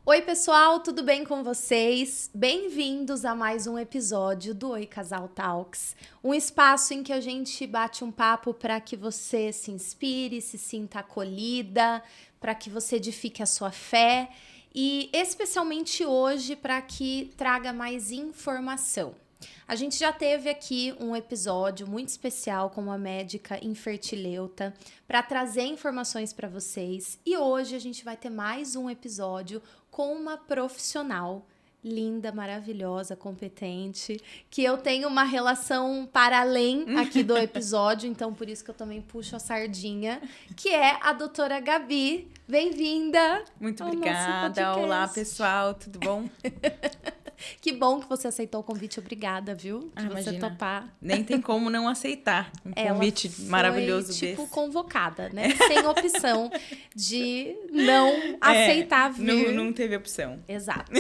Oi, pessoal, tudo bem com vocês? Bem-vindos a mais um episódio do Oi Casal Talks, um espaço em que a gente bate um papo para que você se inspire, se sinta acolhida, para que você edifique a sua fé e, especialmente hoje, para que traga mais informação. A gente já teve aqui um episódio muito especial com uma médica infertileuta para trazer informações para vocês e hoje a gente vai ter mais um episódio com uma profissional linda, maravilhosa, competente, que eu tenho uma relação para além aqui do episódio, então por isso que eu também puxo a sardinha, que é a doutora Gabi. Bem-vinda! Muito obrigada. Olá, pessoal, tudo bom? Que bom que você aceitou o convite, obrigada, viu? De você imagina. Topar. Nem tem como não aceitar um convite maravilhoso desse. Tipo, convocada, né? Sem opção de não aceitar vir. Não teve opção. Exato.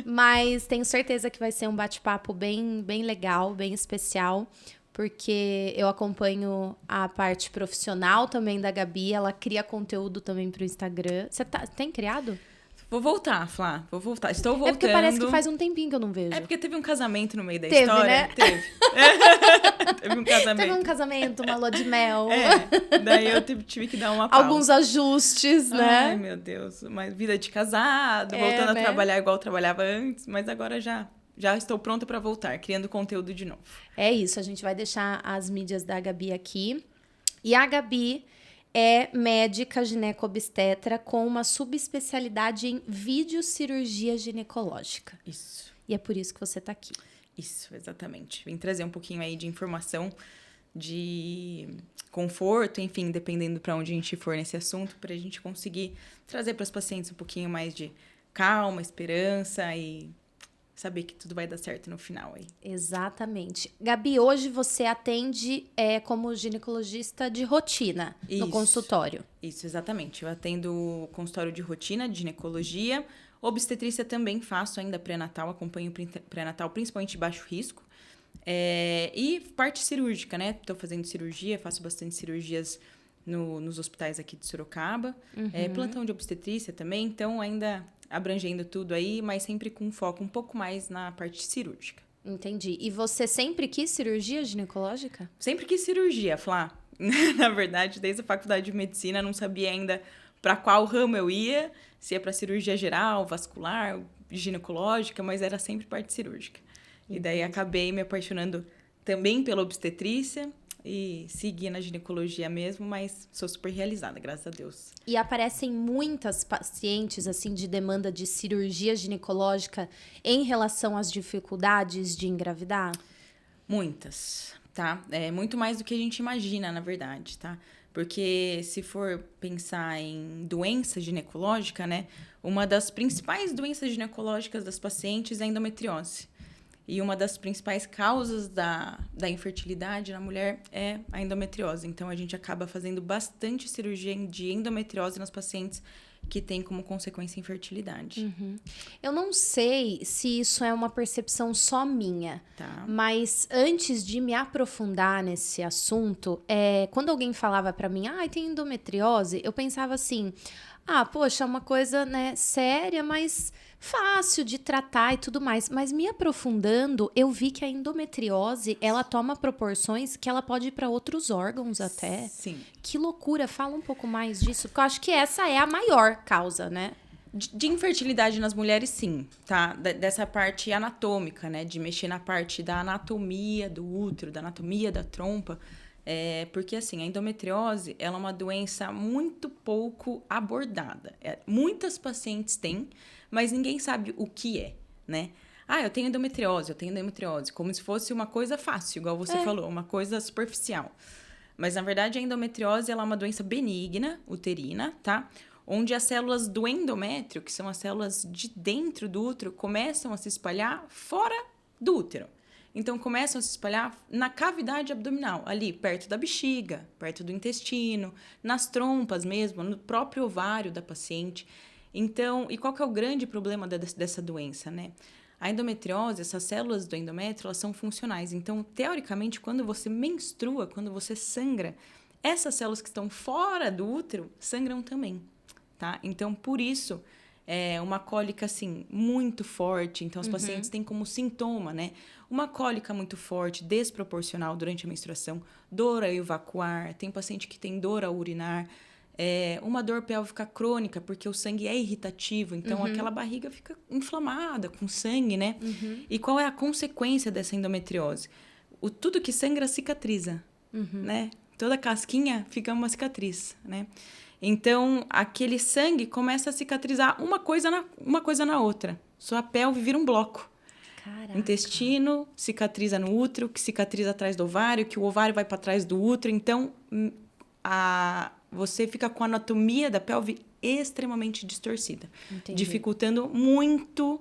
Mas tenho certeza que vai ser um bate-papo bem legal, bem especial, porque eu acompanho a parte profissional também da Gabi, ela cria conteúdo também pro Instagram. Você tem criado? Vou voltar, Flá, vou voltar. Estou voltando. É porque parece que faz um tempinho que eu não vejo. É porque teve um casamento no meio da história. Né? Teve. Teve um casamento. Teve um casamento, uma lua de mel. Daí eu tive que dar uma pausa. Alguns ajustes, né? Ai, meu Deus. Mas vida de casado, voltando a trabalhar igual eu trabalhava antes. Mas agora já estou pronta para voltar, criando conteúdo de novo. É isso, a gente vai deixar as mídias da Gabi aqui. E a Gabi é médica gineco-obstetra com uma subespecialidade em videocirurgia ginecológica. Isso. E é por isso que você tá aqui. Isso, exatamente. Vim trazer um pouquinho aí de informação, de conforto, enfim, dependendo para onde a gente for nesse assunto, para a gente conseguir trazer para os pacientes um pouquinho mais de calma, esperança e saber que tudo vai dar certo no final aí. Exatamente. Gabi, hoje você atende como ginecologista de rotina no consultório. Isso, exatamente. Eu atendo consultório de rotina, de ginecologia. Obstetrícia também faço ainda pré-natal, acompanho pré-natal, principalmente de baixo risco. E parte cirúrgica, né? Estou fazendo cirurgia, faço bastante cirurgias nos hospitais aqui de Sorocaba. Plantão de obstetrícia também, então ainda abrangendo tudo aí, mas sempre com foco um pouco mais na parte cirúrgica. Entendi. E você sempre quis cirurgia ginecológica? Sempre quis cirurgia, Flá. Na verdade, desde a faculdade de medicina, não sabia ainda para qual ramo eu ia, se ia para cirurgia geral, vascular, ginecológica, mas era sempre parte cirúrgica. Entendi. E daí acabei me apaixonando também pela obstetrícia e segui na ginecologia mesmo, mas sou super realizada, graças a Deus. E aparecem muitas pacientes, assim, de demanda de cirurgia ginecológica em relação às dificuldades de engravidar? Muitas, tá? É muito mais do que a gente imagina, na verdade, tá? Porque se for pensar em doença ginecológica, né? Uma das principais doenças ginecológicas das pacientes é a endometriose. E uma das principais causas da infertilidade na mulher é a endometriose. Então, a gente acaba fazendo bastante cirurgia de endometriose nas pacientes que têm como consequência a infertilidade. Uhum. Eu não sei se isso é uma percepção só minha, tá. Mas antes de me aprofundar nesse assunto, quando alguém falava pra mim, tem endometriose, eu pensava assim, poxa, é uma coisa, né, séria, mas fácil de tratar e tudo mais. Mas me aprofundando, eu vi que a endometriose, ela toma proporções que ela pode ir para outros órgãos até. Sim. Que loucura, fala um pouco mais disso, porque eu acho que essa é a maior causa, né? De infertilidade nas mulheres, sim, tá? Dessa parte anatômica, né? De mexer na parte da anatomia do útero, da anatomia da trompa. Porque, assim, a endometriose, ela é uma doença muito pouco abordada. Muitas pacientes têm, mas ninguém sabe o que é, né? Eu tenho endometriose, como se fosse uma coisa fácil, igual você falou, uma coisa superficial. Mas, na verdade, a endometriose, ela é uma doença benigna, uterina, tá? Onde as células do endométrio, que são as células de dentro do útero, começam a se espalhar fora do útero. Então, começam a se espalhar na cavidade abdominal, ali perto da bexiga, perto do intestino, nas trompas mesmo, no próprio ovário da paciente. Então, e qual que é o grande problema dessa doença, né? A endometriose, essas células do endométrio, elas são funcionais. Então, teoricamente, quando você menstrua, quando você sangra, essas células que estão fora do útero sangram também, tá? Então, por isso, uma cólica, assim, muito forte. Então, os pacientes têm como sintoma, né? Uma cólica muito forte, desproporcional durante a menstruação, dor ao evacuar, tem paciente que tem dor ao urinar, uma dor pélvica crônica, porque o sangue é irritativo, então aquela barriga fica inflamada com sangue, né? E qual é a consequência dessa endometriose? Tudo que sangra cicatriza, né? Toda casquinha fica uma cicatriz, né? Então, aquele sangue começa a cicatrizar uma coisa na outra. Sua pelve vira um bloco. Caraca. Intestino cicatriza no útero, que cicatriza atrás do ovário, que o ovário vai para trás do útero. Então, você fica com a anatomia da pelve extremamente distorcida. Entendi. Dificultando muito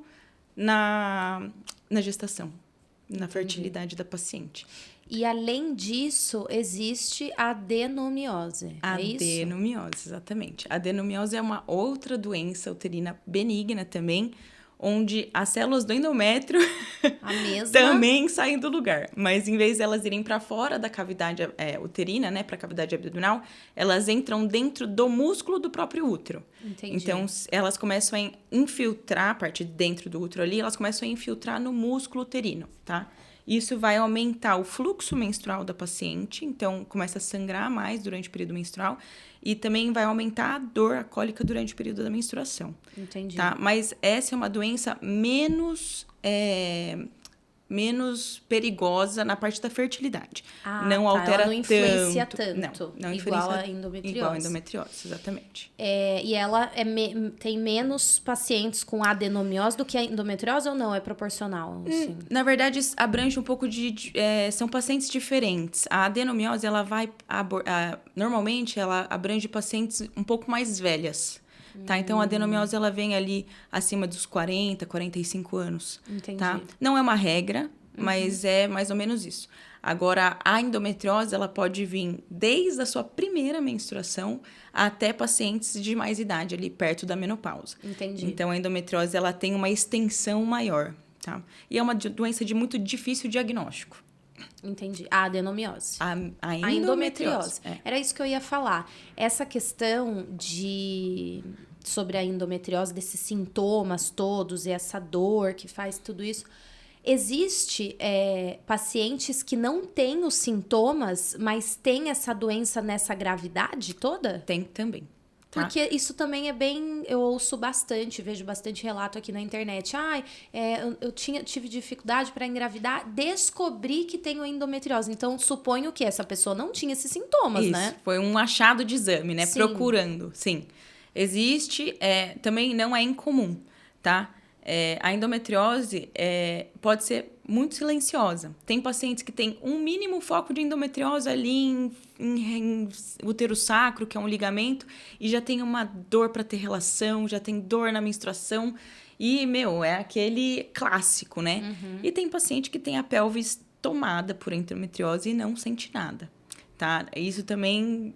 na gestação, na fertilidade da paciente. E além disso, existe a adenomiose. É isso? Adenomiose, exatamente. A adenomiose é uma outra doença uterina benigna também, onde as células do endométrio A mesma. também saem do lugar. Mas em vez de elas irem para fora da cavidade uterina, né, para a cavidade abdominal, elas entram dentro do músculo do próprio útero. Entendi. Então, elas começam a infiltrar, a parte de dentro do útero ali, elas começam a infiltrar no músculo uterino, tá? Isso vai aumentar o fluxo menstrual da paciente, então começa a sangrar mais durante o período menstrual e também vai aumentar a dor, a cólica durante o período da menstruação. Entendi. Tá? Mas essa é uma doença menos perigosa na parte da fertilidade. Não altera ela não influencia tanto. Não igual a endometriose. Igual a endometriose, exatamente. E ela tem menos pacientes com adenomiose do que a endometriose ou não? É proporcional? Assim? Na verdade, abrange um pouco são pacientes diferentes. A adenomiose, ela vai... normalmente, ela abrange pacientes um pouco mais velhas. Tá? Então, a adenomiose, ela vem ali acima dos 40, 45 anos. Entendi. Tá? Não é uma regra, mas é mais ou menos isso. Agora, a endometriose, ela pode vir desde a sua primeira menstruação até pacientes de mais idade, ali perto da menopausa. Entendi. Então, a endometriose, ela tem uma extensão maior, tá? E é uma doença de muito difícil diagnóstico. Entendi. A adenomiose. A endometriose. Era isso que eu ia falar. Essa questão sobre a endometriose, desses sintomas todos e essa dor que faz tudo isso. Existe pacientes que não têm os sintomas, mas têm essa doença nessa gravidade toda? Tem também. Tá? Porque isso também é bem... Eu ouço bastante, vejo bastante relato aqui na internet. Eu tive dificuldade para engravidar, descobri que tenho endometriose. Então, suponho que essa pessoa não tinha esses sintomas, isso, né? Foi um achado de exame, né? Sim. Procurando, sim. Existe, também não é incomum, tá? A endometriose pode ser muito silenciosa. Tem pacientes que têm um mínimo foco de endometriose ali em útero sacro, que é um ligamento, e já tem uma dor para ter relação, já tem dor na menstruação. E, é aquele clássico, né? E tem paciente que tem a pelvis tomada por endometriose e não sente nada, tá? Isso também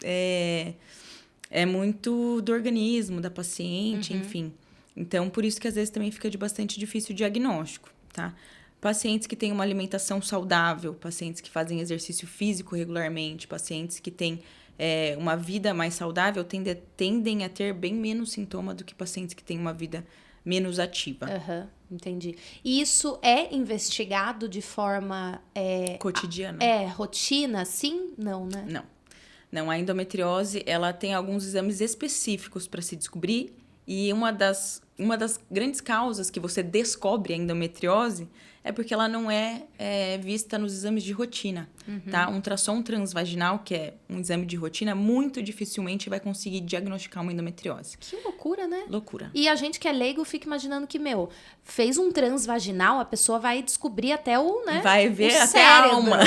é muito do organismo, da paciente, enfim. Então, por isso que às vezes também fica de bastante difícil diagnóstico, tá? Pacientes que têm uma alimentação saudável, pacientes que fazem exercício físico regularmente, pacientes que têm uma vida mais saudável tendem a ter bem menos sintoma do que pacientes que têm uma vida menos ativa. Entendi. E isso é investigado de forma... cotidiana? Rotina? Sim? Não, né? Não, a endometriose, ela tem alguns exames específicos para se descobrir. E uma das grandes causas que você descobre a endometriose é porque ela não é vista nos exames de rotina, tá? Um ultrassom transvaginal, que é um exame de rotina, muito dificilmente vai conseguir diagnosticar uma endometriose. Que loucura, né? Loucura. E a gente que é leigo fica imaginando que, fez um transvaginal, a pessoa vai descobrir até vai ver até cérebro. a alma.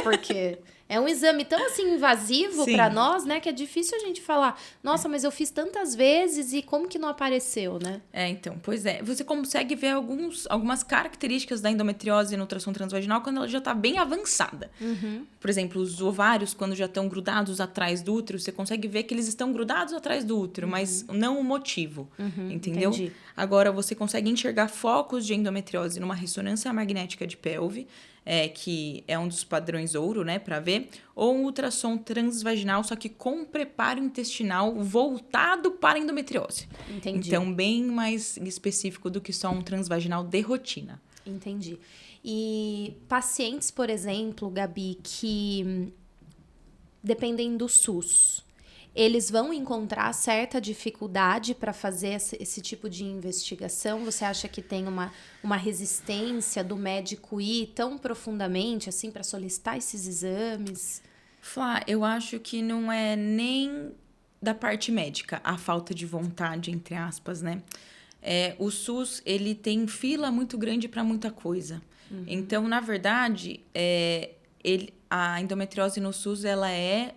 Porque... É um exame tão, assim, invasivo para nós, né? Que é difícil a gente falar, nossa, mas eu fiz tantas vezes e como que não apareceu, né? Então, pois é. Você consegue ver algumas características da endometriose no ultrassom transvaginal quando ela já está bem avançada. Por exemplo, os ovários, quando já estão grudados atrás do útero, você consegue ver que eles estão grudados atrás do útero, mas não o motivo, entendeu? Entendi. Agora, você consegue enxergar focos de endometriose numa ressonância magnética de pelve. que é um dos padrões ouro, né, para ver, ou um ultrassom transvaginal, só que com preparo intestinal voltado para a endometriose. Entendi. Então, bem mais específico do que só um transvaginal de rotina. Entendi. E pacientes, por exemplo, Gabi, que dependem do SUS, eles vão encontrar certa dificuldade para fazer esse tipo de investigação? Você acha que tem uma resistência do médico ir tão profundamente assim para solicitar esses exames? Flá, eu acho que não é nem da parte médica a falta de vontade, entre aspas, né? O SUS, ele tem fila muito grande para muita coisa. Então, na verdade, a endometriose no SUS, ela é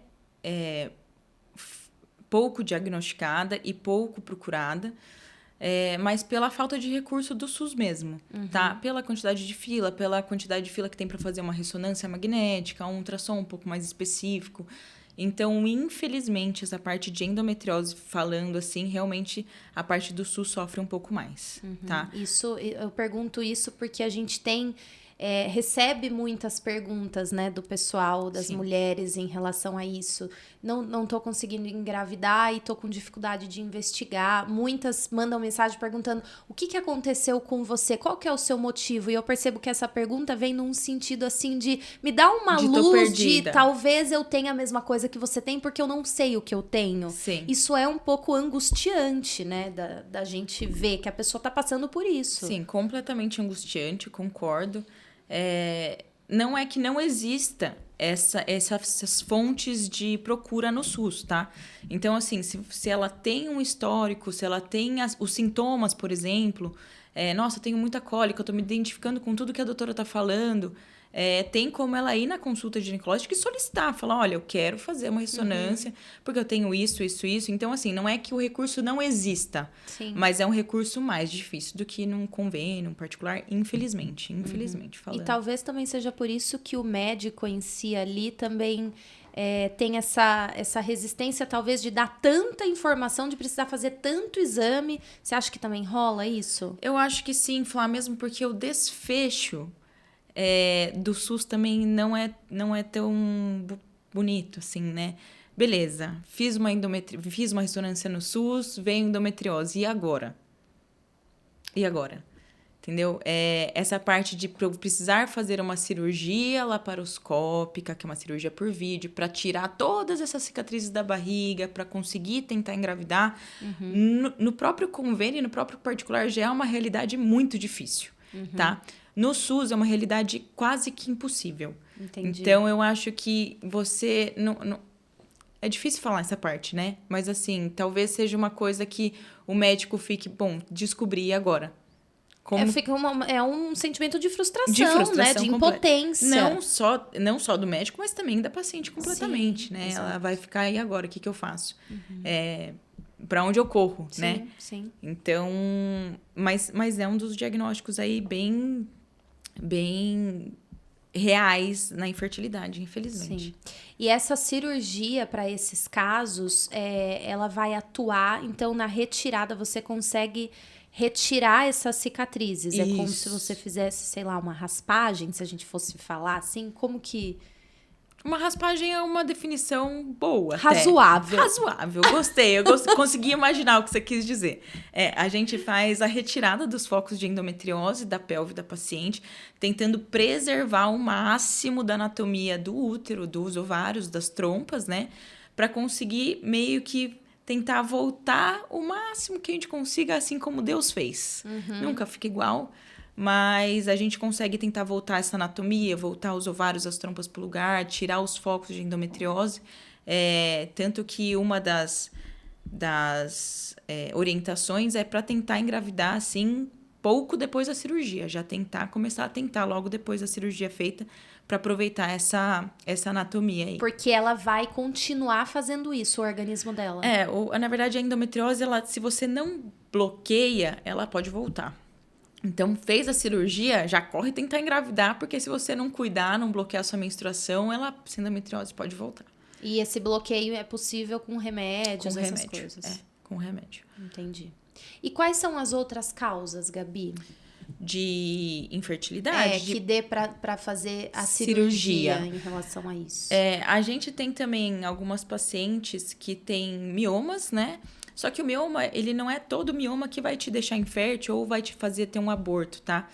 pouco diagnosticada e pouco procurada, mas pela falta de recurso do SUS mesmo, tá? Pela quantidade de fila, que tem para fazer uma ressonância magnética, um ultrassom um pouco mais específico. Então, infelizmente, essa parte de endometriose, falando assim, realmente a parte do SUS sofre um pouco mais, tá? Eu pergunto isso porque a gente recebe muitas perguntas, né, do pessoal, das mulheres em relação a isso. Não tô conseguindo engravidar e tô com dificuldade de investigar. Muitas mandam mensagem perguntando o que aconteceu com você, qual que é o seu motivo? E eu percebo que essa pergunta vem num sentido assim de me dá uma luz de talvez eu tenha a mesma coisa que você tem porque eu não sei o que eu tenho. Sim. Isso é um pouco angustiante, né, da gente ver que a pessoa tá passando por isso. Sim, completamente angustiante, concordo. Não é que não exista essas fontes de procura no SUS, tá? Então, assim, se ela tem um histórico, se ela tem os sintomas, por exemplo, nossa, eu tenho muita cólica, eu tô me identificando com tudo que a doutora tá falando, tem como ela ir na consulta ginecológica e solicitar, falar, olha, eu quero fazer uma ressonância, porque eu tenho isso. Então, assim, não é que o recurso não exista, mas é um recurso mais difícil do que num convênio particular, infelizmente falando. E talvez também seja por isso que o médico em si ali também tem essa resistência, talvez, de dar tanta informação, de precisar fazer tanto exame. Você acha que também rola isso? Eu acho que sim, Flá, mesmo porque o desfecho do SUS também não é tão bonito, assim, né? Beleza, fiz uma ressonância no SUS, veio endometriose, e agora? Entendeu? Essa parte de precisar fazer uma cirurgia laparoscópica, que é uma cirurgia por vídeo, para tirar todas essas cicatrizes da barriga, para conseguir tentar engravidar, no próprio convênio, no próprio particular, já é uma realidade muito difícil, tá? No SUS é uma realidade quase que impossível. Entendi. Então, eu acho que você... É difícil falar essa parte, né? Mas, assim, talvez seja uma coisa que o médico fique... Bom, descobri agora. É um sentimento de frustração, né? De impotência. Não só do médico, mas também da paciente completamente, sim, né? exato. Ela vai ficar, e agora? O que eu faço? Para onde eu corro, sim, né? Sim. Então, mas é um dos diagnósticos aí bem reais na infertilidade, infelizmente. Sim. E essa cirurgia para esses casos, ela vai atuar, então, na retirada, você consegue retirar essas cicatrizes. Isso. É como se você fizesse, sei lá, uma raspagem, se a gente fosse falar assim, como que... Uma raspagem é uma definição boa. Razoável. Até. Razoável, gostei. Eu consegui imaginar o que você quis dizer. A gente faz a retirada dos focos de endometriose da pelve da paciente, tentando preservar o máximo da anatomia do útero, dos ovários, das trompas, né? Para conseguir meio que tentar voltar o máximo que a gente consiga, assim como Deus fez. Nunca fica igual. Mas a gente consegue tentar voltar essa anatomia, voltar os ovários, as trompas para o lugar, tirar os focos de endometriose. Tanto que uma das orientações é para tentar engravidar, assim, pouco depois da cirurgia. Já começar a tentar logo depois da cirurgia feita, para aproveitar essa anatomia aí. Porque ela vai continuar fazendo isso, o organismo dela. Na verdade, a endometriose, se você não bloqueia, ela pode voltar. Então, fez a cirurgia, já corre tentar engravidar, porque se você não cuidar, não bloquear a sua menstruação, a endometriose pode voltar. E esse bloqueio é possível com remédios, essas coisas? Com remédio. Entendi. E quais são as outras causas, Gabi? de infertilidade. Que dê pra fazer a cirurgia em relação a isso. A gente tem também algumas pacientes que têm miomas, né? Só que o mioma, ele não é todo mioma que vai te deixar infértil ou vai te fazer ter um aborto, tá?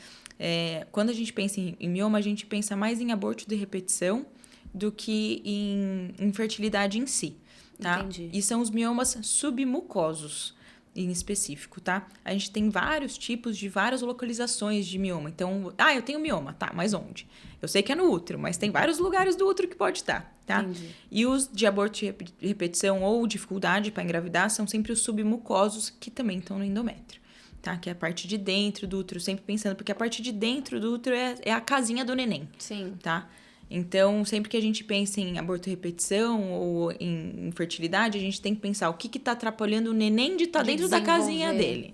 Quando a gente pensa em mioma, a gente pensa mais em aborto de repetição do que em infertilidade em si, tá? Entendi. E são os miomas submucosos, em específico, tá? A gente tem vários tipos de várias localizações de mioma. Então, eu tenho mioma, tá, mas onde? Eu sei que é no útero, mas tem vários lugares do útero que pode estar, tá? Entendi. E os de aborto de repetição ou dificuldade para engravidar são sempre os submucosos, que também estão no endométrio, tá? Que é a parte de dentro do útero, sempre pensando, porque a parte de dentro do útero é a casinha do neném. Sim. Tá? Então, sempre que a gente pensa em aborto de repetição ou em infertilidade, a gente tem que pensar o que está atrapalhando o neném de estar dentro da casinha dele.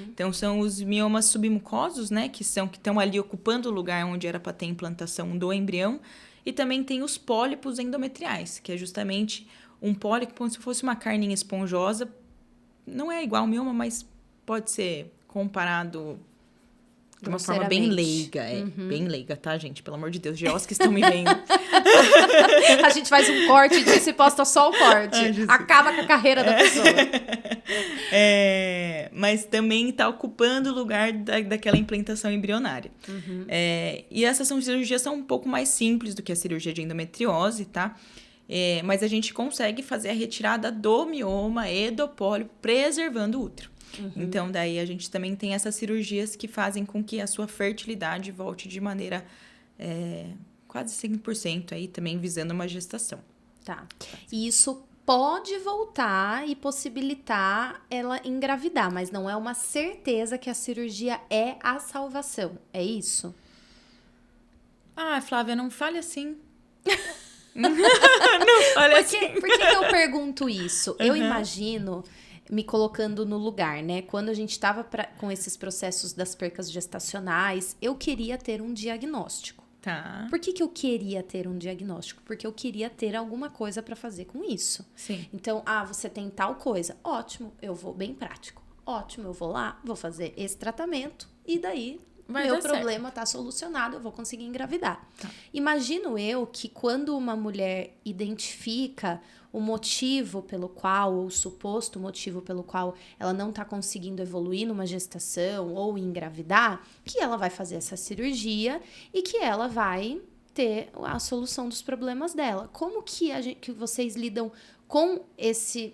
Então, são os miomas submucosos, né? Que estão ali ocupando o lugar onde era para ter implantação do embrião. E também tem os pólipos endometriais, que é justamente um pólipo como se fosse uma carninha esponjosa. Não é igual ao mioma, mas pode ser comparado de uma forma bem leiga. Bem leiga, tá, gente? Pelo amor de Deus, geós que estão me vendo. A gente faz um corte disso e posta só o corte. Acaba com a carreira da pessoa. Mas também está ocupando o lugar daquela implantação embrionária. E essas cirurgias são um pouco mais simples do que a cirurgia de endometriose, tá? Mas a gente consegue fazer a retirada do mioma e do pólipo, preservando o útero. Então, daí a gente também tem essas cirurgias que fazem com que a sua fertilidade volte de maneira quase 100% aí, também visando uma gestação. Tá. E isso pode voltar e possibilitar ela engravidar, mas não é uma certeza que a cirurgia é a salvação. É isso? Flávia, não fale assim. Não fale assim. Por que eu pergunto isso? Eu imagino, me colocando no lugar, né? Quando a gente estava com esses processos das percas gestacionais, eu queria ter um diagnóstico. Tá. Por que eu queria ter um diagnóstico? Porque eu queria ter alguma coisa para fazer com isso. Sim. Então, você tem tal coisa. Ótimo, eu vou bem prático. Ótimo, eu vou lá, vou fazer esse tratamento e daí meu problema tá solucionado, eu vou conseguir engravidar. Tá. Imagino eu que quando uma mulher identifica o motivo pelo qual, ou o suposto motivo pelo qual ela não tá conseguindo evoluir numa gestação ou engravidar, que ela vai fazer essa cirurgia e que ela vai ter a solução dos problemas dela. Como que vocês lidam com esse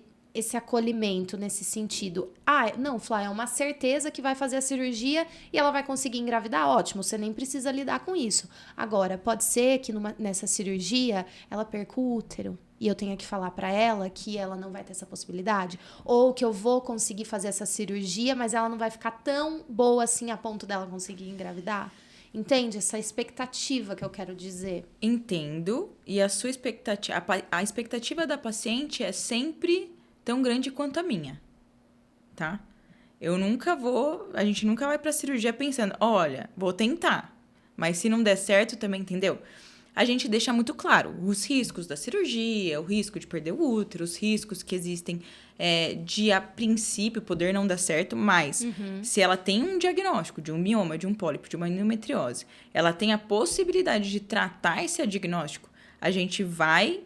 acolhimento nesse sentido? Não, Flá, é uma certeza que vai fazer a cirurgia e ela vai conseguir engravidar? Ótimo, você nem precisa lidar com isso. Agora, pode ser que nessa cirurgia ela perca o útero e eu tenha que falar pra ela que ela não vai ter essa possibilidade? Ou que eu vou conseguir fazer essa cirurgia, mas ela não vai ficar tão boa assim a ponto dela conseguir engravidar? Entende? Essa expectativa que eu quero dizer. Entendo. E a sua expectativa... A expectativa da paciente é sempre tão grande quanto a minha, tá? A gente nunca vai pra cirurgia pensando, olha, vou tentar, mas se não der certo também, entendeu? A gente deixa muito claro os riscos da cirurgia, o risco de perder o útero, os riscos que existem de, a princípio, poder não dar certo, mas se ela tem um diagnóstico de um mioma, de um pólipo, de uma endometriose, ela tem a possibilidade de tratar esse diagnóstico, a gente vai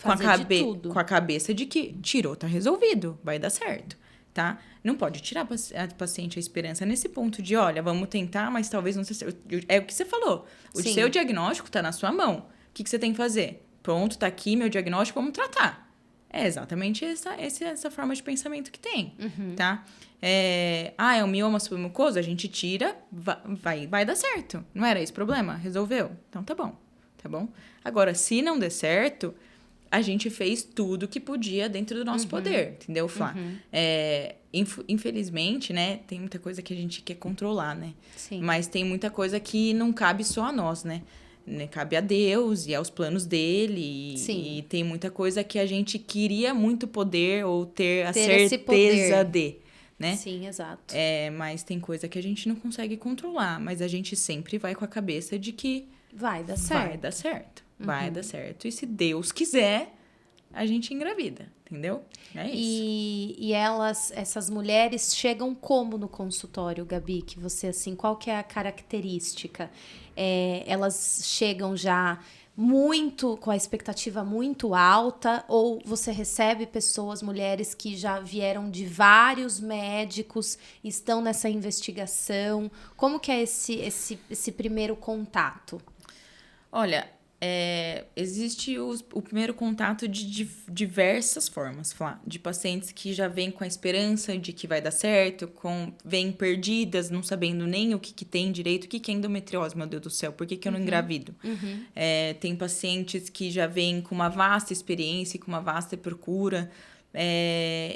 com a cabeça de que tirou, tá resolvido, vai dar certo, tá? Não pode tirar a paciente a esperança nesse ponto de, olha, vamos tentar, mas talvez não seja... É o que você falou, o seu diagnóstico tá na sua mão. O que você tem que fazer? Pronto, tá aqui meu diagnóstico, vamos tratar. É exatamente essa forma de pensamento que tem, tá? É um mioma submucoso? A gente tira, vai dar certo. Não era esse o problema? Resolveu? Então tá bom. Agora, se não der certo... A gente fez tudo que podia dentro do nosso poder, entendeu, Flá? Infelizmente, né, tem muita coisa que a gente quer controlar, né? Sim. Mas tem muita coisa que não cabe só a nós, né? Cabe a Deus e aos planos dele. Sim. E tem muita coisa que a gente queria muito poder ou ter a certeza de, né? Sim, exato. Mas tem coisa que a gente não consegue controlar. Mas a gente sempre vai com a cabeça de que vai dar certo. Vai dar certo. E se Deus quiser, a gente engravida, entendeu? É isso. E elas, essas mulheres, chegam como no consultório, Gabi? Que você, assim, qual que é a característica? Elas chegam já muito, com a expectativa muito alta, ou você recebe pessoas, mulheres que já vieram de vários médicos, estão nessa investigação? Como que é esse primeiro contato? Olha, existe o primeiro contato de diversas formas, Flá. De pacientes que já vêm com a esperança de que vai dar certo, vêm perdidas, não sabendo nem o que tem direito, o que é endometriose, meu Deus do céu, por que eu não engravido? Tem pacientes que já vêm com uma vasta experiência e com uma vasta procura.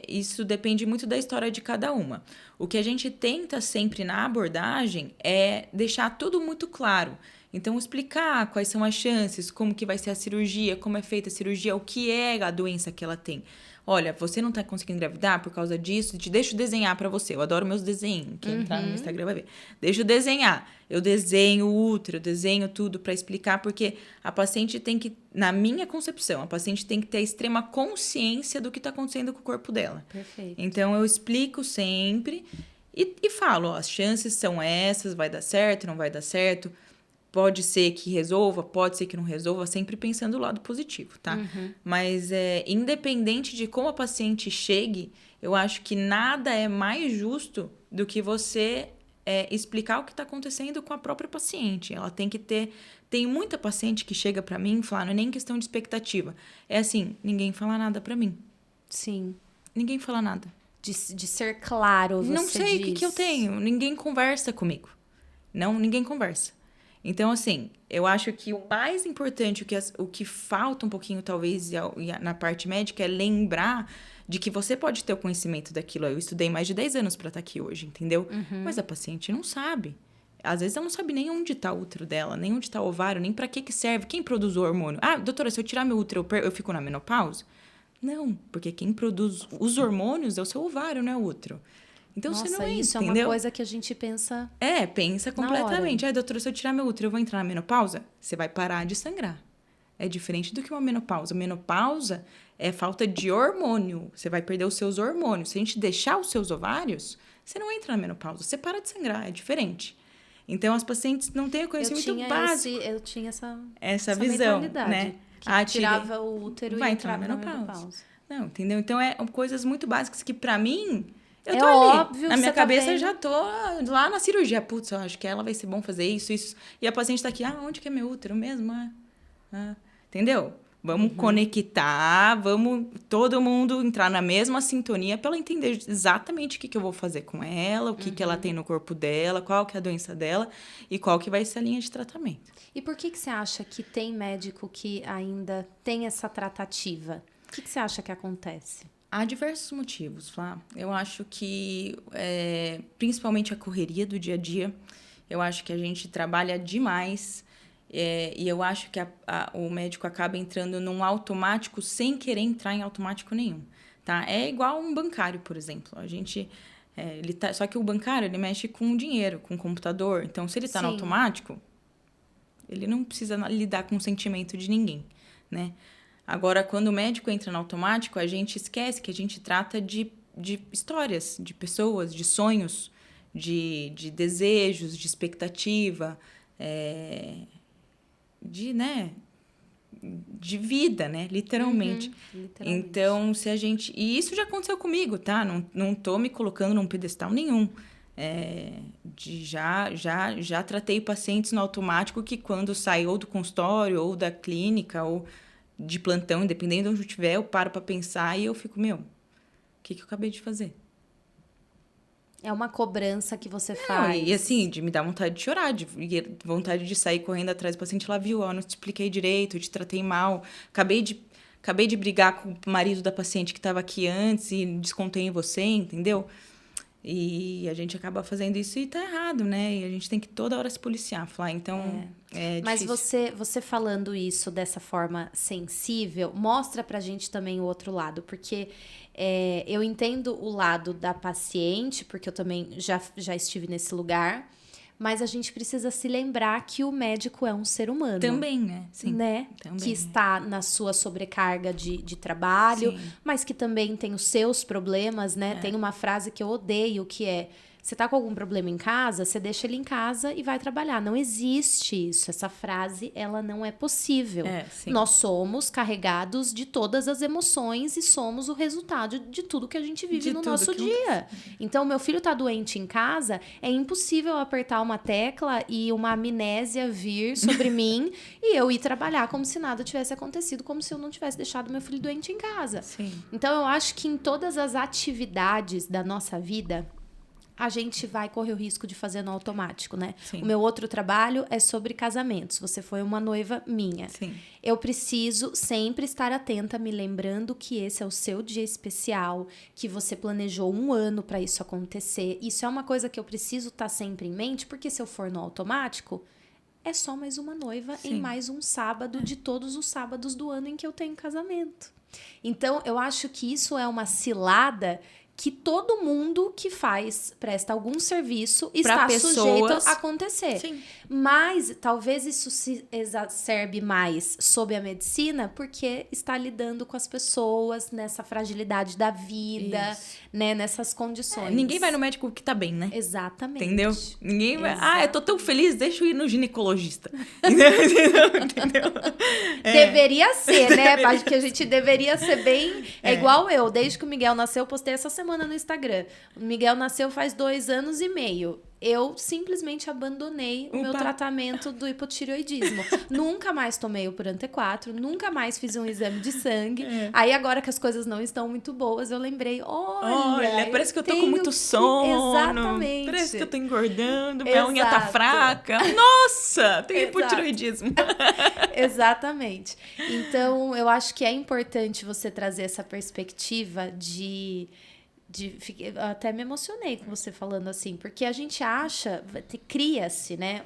Isso depende muito da história de cada uma. O que a gente tenta sempre na abordagem é deixar tudo muito claro. Então, explicar quais são as chances, como que vai ser a cirurgia, como é feita a cirurgia, o que é a doença que ela tem. Olha, você não tá conseguindo engravidar por causa disso, deixa eu desenhar pra você. Eu adoro meus desenhos, quem entrar no meu Instagram vai ver. Deixa eu desenhar. Eu desenho o útero, eu desenho tudo pra explicar, porque a paciente tem que, na minha concepção, a paciente tem que ter extrema consciência do que tá acontecendo com o corpo dela. Perfeito. Então, eu explico sempre e falo, ó, as chances são essas, vai dar certo, não vai dar certo. Pode ser que resolva, pode ser que não resolva, sempre pensando o lado positivo, tá? Mas, independente de como a paciente chegue, eu acho que nada é mais justo do que você explicar o que está acontecendo com a própria paciente. Ela tem que ter... Tem muita paciente que chega pra mim e fala, não é nem questão de expectativa. É assim, ninguém fala nada pra mim. Sim. Ninguém fala nada. De ser claro, você não sei diz. O que eu tenho. Ninguém conversa comigo. Não, ninguém conversa. Então, assim, eu acho que o mais importante, o que falta um pouquinho, talvez, na parte médica, é lembrar de que você pode ter o conhecimento daquilo. Eu estudei mais de 10 anos para estar aqui hoje, entendeu? Mas a paciente não sabe. Às vezes ela não sabe nem onde está o útero dela, nem onde está o ovário, nem para que serve. Quem produz o hormônio? Ah, doutora, se eu tirar meu útero, eu fico na menopausa? Não, porque quem produz os hormônios é o seu ovário, não é o útero. Então, Nossa, você não isso entendeu? É uma coisa que a gente pensa... pensa completamente. Doutora, se eu tirar meu útero, eu vou entrar na menopausa? Você vai parar de sangrar. É diferente do que uma menopausa. Menopausa é falta de hormônio. Você vai perder os seus hormônios. Se a gente deixar os seus ovários, você não entra na menopausa. Você para de sangrar. É diferente. Então, as pacientes não têm o conhecimento básico. Eu tinha essa visão, né? Que tirava o útero e entrava na menopausa. Não, entendeu? Então, coisas muito básicas que, pra mim... Eu tô óbvio na minha que cabeça, eu já tô lá na cirurgia. Putz, eu acho que ela vai ser bom fazer isso. E a paciente tá aqui, onde que é meu útero mesmo? Entendeu? Vamos conectar, vamos todo mundo entrar na mesma sintonia para ela entender exatamente o que eu vou fazer com ela, o que ela tem no corpo dela, qual que é a doença dela e qual que vai ser a linha de tratamento. E por que você acha que tem médico que ainda tem essa tratativa? O que você acha que acontece? Há diversos motivos, Flá. Eu acho que, principalmente a correria do dia a dia, eu acho que a gente trabalha demais e eu acho que o médico acaba entrando num automático sem querer entrar em automático nenhum, tá? É igual um bancário, por exemplo. A gente... só que o bancário, ele mexe com dinheiro, com computador. Então, se ele está no automático, ele não precisa lidar com o sentimento de ninguém, né? Agora, quando o médico entra no automático, a gente esquece que a gente trata de histórias, de pessoas, de sonhos, de desejos, de expectativa, de vida, né? Literalmente. Literalmente. Então, e isso já aconteceu comigo, tá? Não tô me colocando num pedestal nenhum. Já tratei pacientes no automático que quando saem ou do consultório, ou da clínica, ou de plantão, independente de onde eu estiver, eu paro para pensar e eu fico, o que eu acabei de fazer? É uma cobrança que você faz. E assim, de me dar vontade de chorar, de vontade de sair correndo atrás do paciente. Ela viu, não te expliquei direito, eu te tratei mal. Acabei de brigar com o marido da paciente que estava aqui antes e descontei em você, entendeu? E a gente acaba fazendo isso e tá errado, né? E a gente tem que toda hora se policiar, Flá. Então, é Mas difícil. você falando isso dessa forma sensível, mostra pra gente também o outro lado. Porque eu entendo o lado da paciente, porque eu também já estive nesse lugar. mas a gente precisa se lembrar que o médico é um ser humano. Também, né? Sim. Né? Também. Que está na sua sobrecarga de trabalho, Sim. mas que também tem os seus problemas, né? Tem uma frase que eu odeio, que é: você tá com algum problema em casa, você deixa ele em casa e vai trabalhar. Não existe isso. Essa frase, ela não é possível. Sim. Nós somos carregados de todas as emoções e somos o resultado de tudo que a gente vive no nosso dia. Então, meu filho tá doente em casa, é impossível apertar uma tecla e uma amnésia vir sobre mim e eu ir trabalhar como se nada tivesse acontecido, como se eu não tivesse deixado meu filho doente em casa. Sim. Então, eu acho que em todas as atividades da nossa vida, a gente vai correr o risco de fazer no automático, né? Sim. O meu outro trabalho é sobre casamentos. Você foi uma noiva minha. Sim. Eu preciso sempre estar atenta, me lembrando que esse é o seu dia especial, que você planejou 1 ano para isso acontecer. Isso é uma coisa que eu preciso estar sempre em mente, porque se eu for no automático, é só mais uma noiva em mais um sábado de todos os sábados do ano em que eu tenho casamento. Então, eu acho que isso é uma cilada que todo mundo que presta algum serviço está sujeito a acontecer. Sim. Mas talvez isso se exacerbe mais sob a medicina porque está lidando com as pessoas nessa fragilidade da vida, né, nessas condições. Ninguém vai no médico que tá bem, né? Exatamente. Entendeu? Ninguém vai... eu tô tão feliz, deixa eu ir no ginecologista. Entendeu? Deveria ser, né? Acho que a gente deveria ser bem... É igual eu. Desde que o Miguel nasceu, eu postei essa semana no Instagram. O Miguel nasceu faz 2 anos e meio. Eu simplesmente abandonei o meu tratamento do hipotireoidismo. Nunca mais tomei o Puran T4, nunca mais fiz um exame de sangue. Aí agora que as coisas não estão muito boas, eu lembrei, olha, parece que eu tô com muito sono. Exatamente. Parece que eu tô engordando, minha unha tá fraca. Nossa, tem hipotireoidismo. Exatamente. Então, eu acho que é importante você trazer essa perspectiva eu até me emocionei com você falando assim, porque a gente acha, cria-se, né,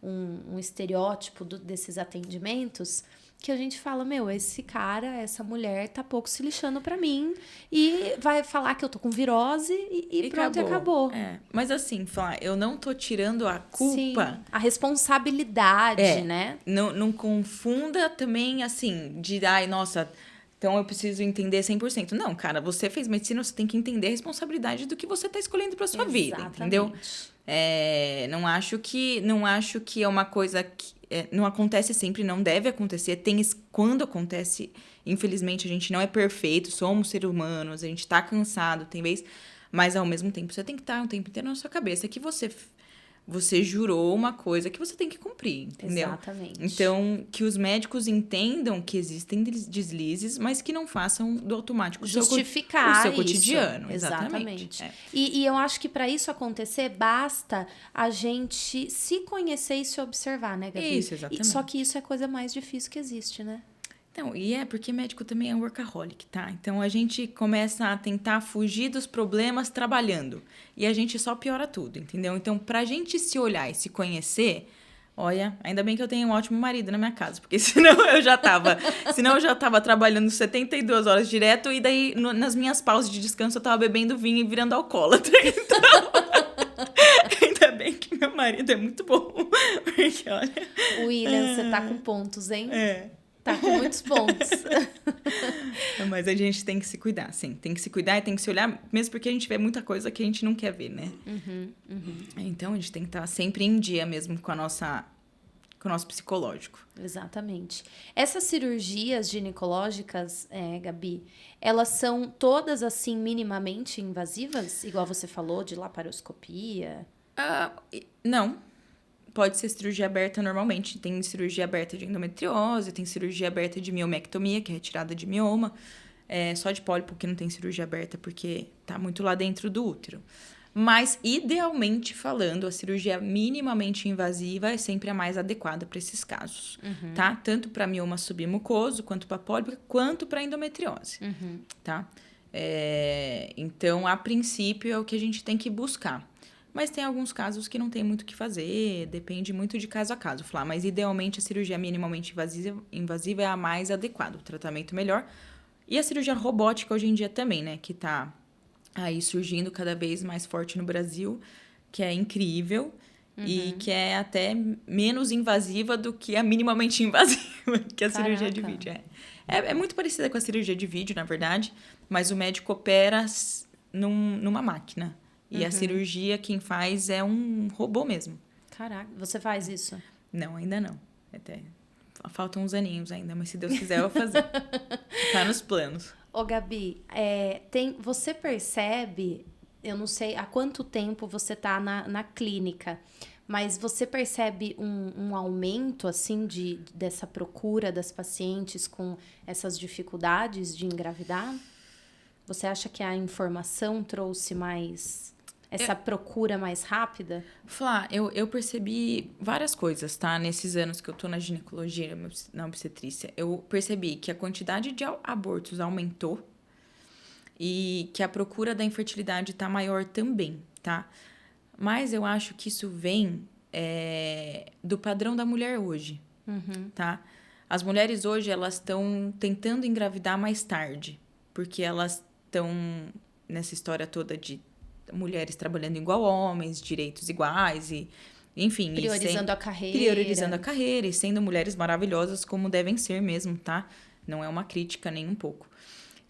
um estereótipo desses atendimentos que a gente fala, esse cara, essa mulher tá pouco se lixando pra mim e vai falar que eu tô com virose e pronto, acabou. Mas assim, eu não tô tirando a culpa. Sim, a responsabilidade, né? Não confunda também, assim, nossa... Então, eu preciso entender 100%. Não, cara, você fez medicina, você tem que entender a responsabilidade do que você está escolhendo para sua vida, entendeu? Não acho que é uma coisa que não acontece sempre, não deve acontecer. Quando acontece, infelizmente, a gente não é perfeito, somos seres humanos, a gente tá cansado, tem vez... Mas, ao mesmo tempo, você tem que estar um tempo inteiro na sua cabeça que você jurou uma coisa que você tem que cumprir, entendeu? Exatamente. Então, que os médicos entendam que existem deslizes, mas que não façam do automático justificar o seu cotidiano. Isso. Exatamente. E eu acho que para isso acontecer, basta a gente se conhecer e se observar, né, Gabi? Isso, exatamente. Só que isso é a coisa mais difícil que existe, né? Então, porque médico também é workaholic, tá? Então, a gente começa a tentar fugir dos problemas trabalhando. E a gente só piora tudo, entendeu? Então, pra gente se olhar e se conhecer... Olha, ainda bem que eu tenho um ótimo marido na minha casa, porque senão eu já tava trabalhando 72 horas direto e daí nas minhas pausas de descanso eu tava bebendo vinho e virando alcoólatra. Então, ainda bem que meu marido é muito bom. Porque, olha... William, você tá com pontos, hein? Tá com muitos pontos. Mas a gente tem que se cuidar, sim. Tem que se cuidar e tem que se olhar, mesmo porque a gente vê muita coisa que a gente não quer ver, né? Então, a gente tem que estar sempre em dia mesmo com o nosso psicológico. Exatamente. Essas cirurgias ginecológicas, Gabi, elas são todas, assim, minimamente invasivas? Igual você falou, de laparoscopia? Não. Pode ser cirurgia aberta normalmente. Tem cirurgia aberta de endometriose, tem cirurgia aberta de miomectomia, que é retirada de mioma. Só de pólipo que não tem cirurgia aberta, porque tá muito lá dentro do útero. Mas, idealmente falando, a cirurgia minimamente invasiva é sempre a mais adequada para esses casos, tá? Tanto para mioma submucoso, quanto para pólipo, quanto para endometriose, tá? Então, a princípio, é o que a gente tem que buscar. Mas tem alguns casos que não tem muito o que fazer, depende muito de caso a caso, Flá. Mas, idealmente, a cirurgia minimamente invasiva é a mais adequada, o tratamento melhor. E a cirurgia robótica hoje em dia também, né? Que tá aí surgindo cada vez mais forte no Brasil, que é incrível. e que é até menos invasiva do que a minimamente invasiva, que a cirurgia de vídeo é. É muito parecida com a cirurgia de vídeo, na verdade, mas o médico opera numa máquina. E a cirurgia, quem faz é um robô mesmo. Caraca, você faz isso? Não, ainda não. Até faltam uns aninhos ainda, mas se Deus quiser eu vou fazer. Tá nos planos. Ô, Gabi, você percebe, eu não sei há quanto tempo você tá na clínica, mas você percebe um aumento, assim, dessa procura das pacientes com essas dificuldades de engravidar? Você acha que a informação trouxe mais essa procura mais rápida? Flá, eu percebi várias coisas, tá? Nesses anos que eu tô na ginecologia, na obstetrícia. Eu percebi que a quantidade de abortos aumentou e que a procura da infertilidade tá maior também, tá? Mas eu acho que isso vem do padrão da mulher hoje, tá? As mulheres hoje, elas estão tentando engravidar mais tarde, porque elas estão nessa história toda de mulheres trabalhando igual homens, direitos iguais e, enfim... Priorizando a carreira. Priorizando a carreira e sendo mulheres maravilhosas como devem ser mesmo, tá? Não é uma crítica nem um pouco.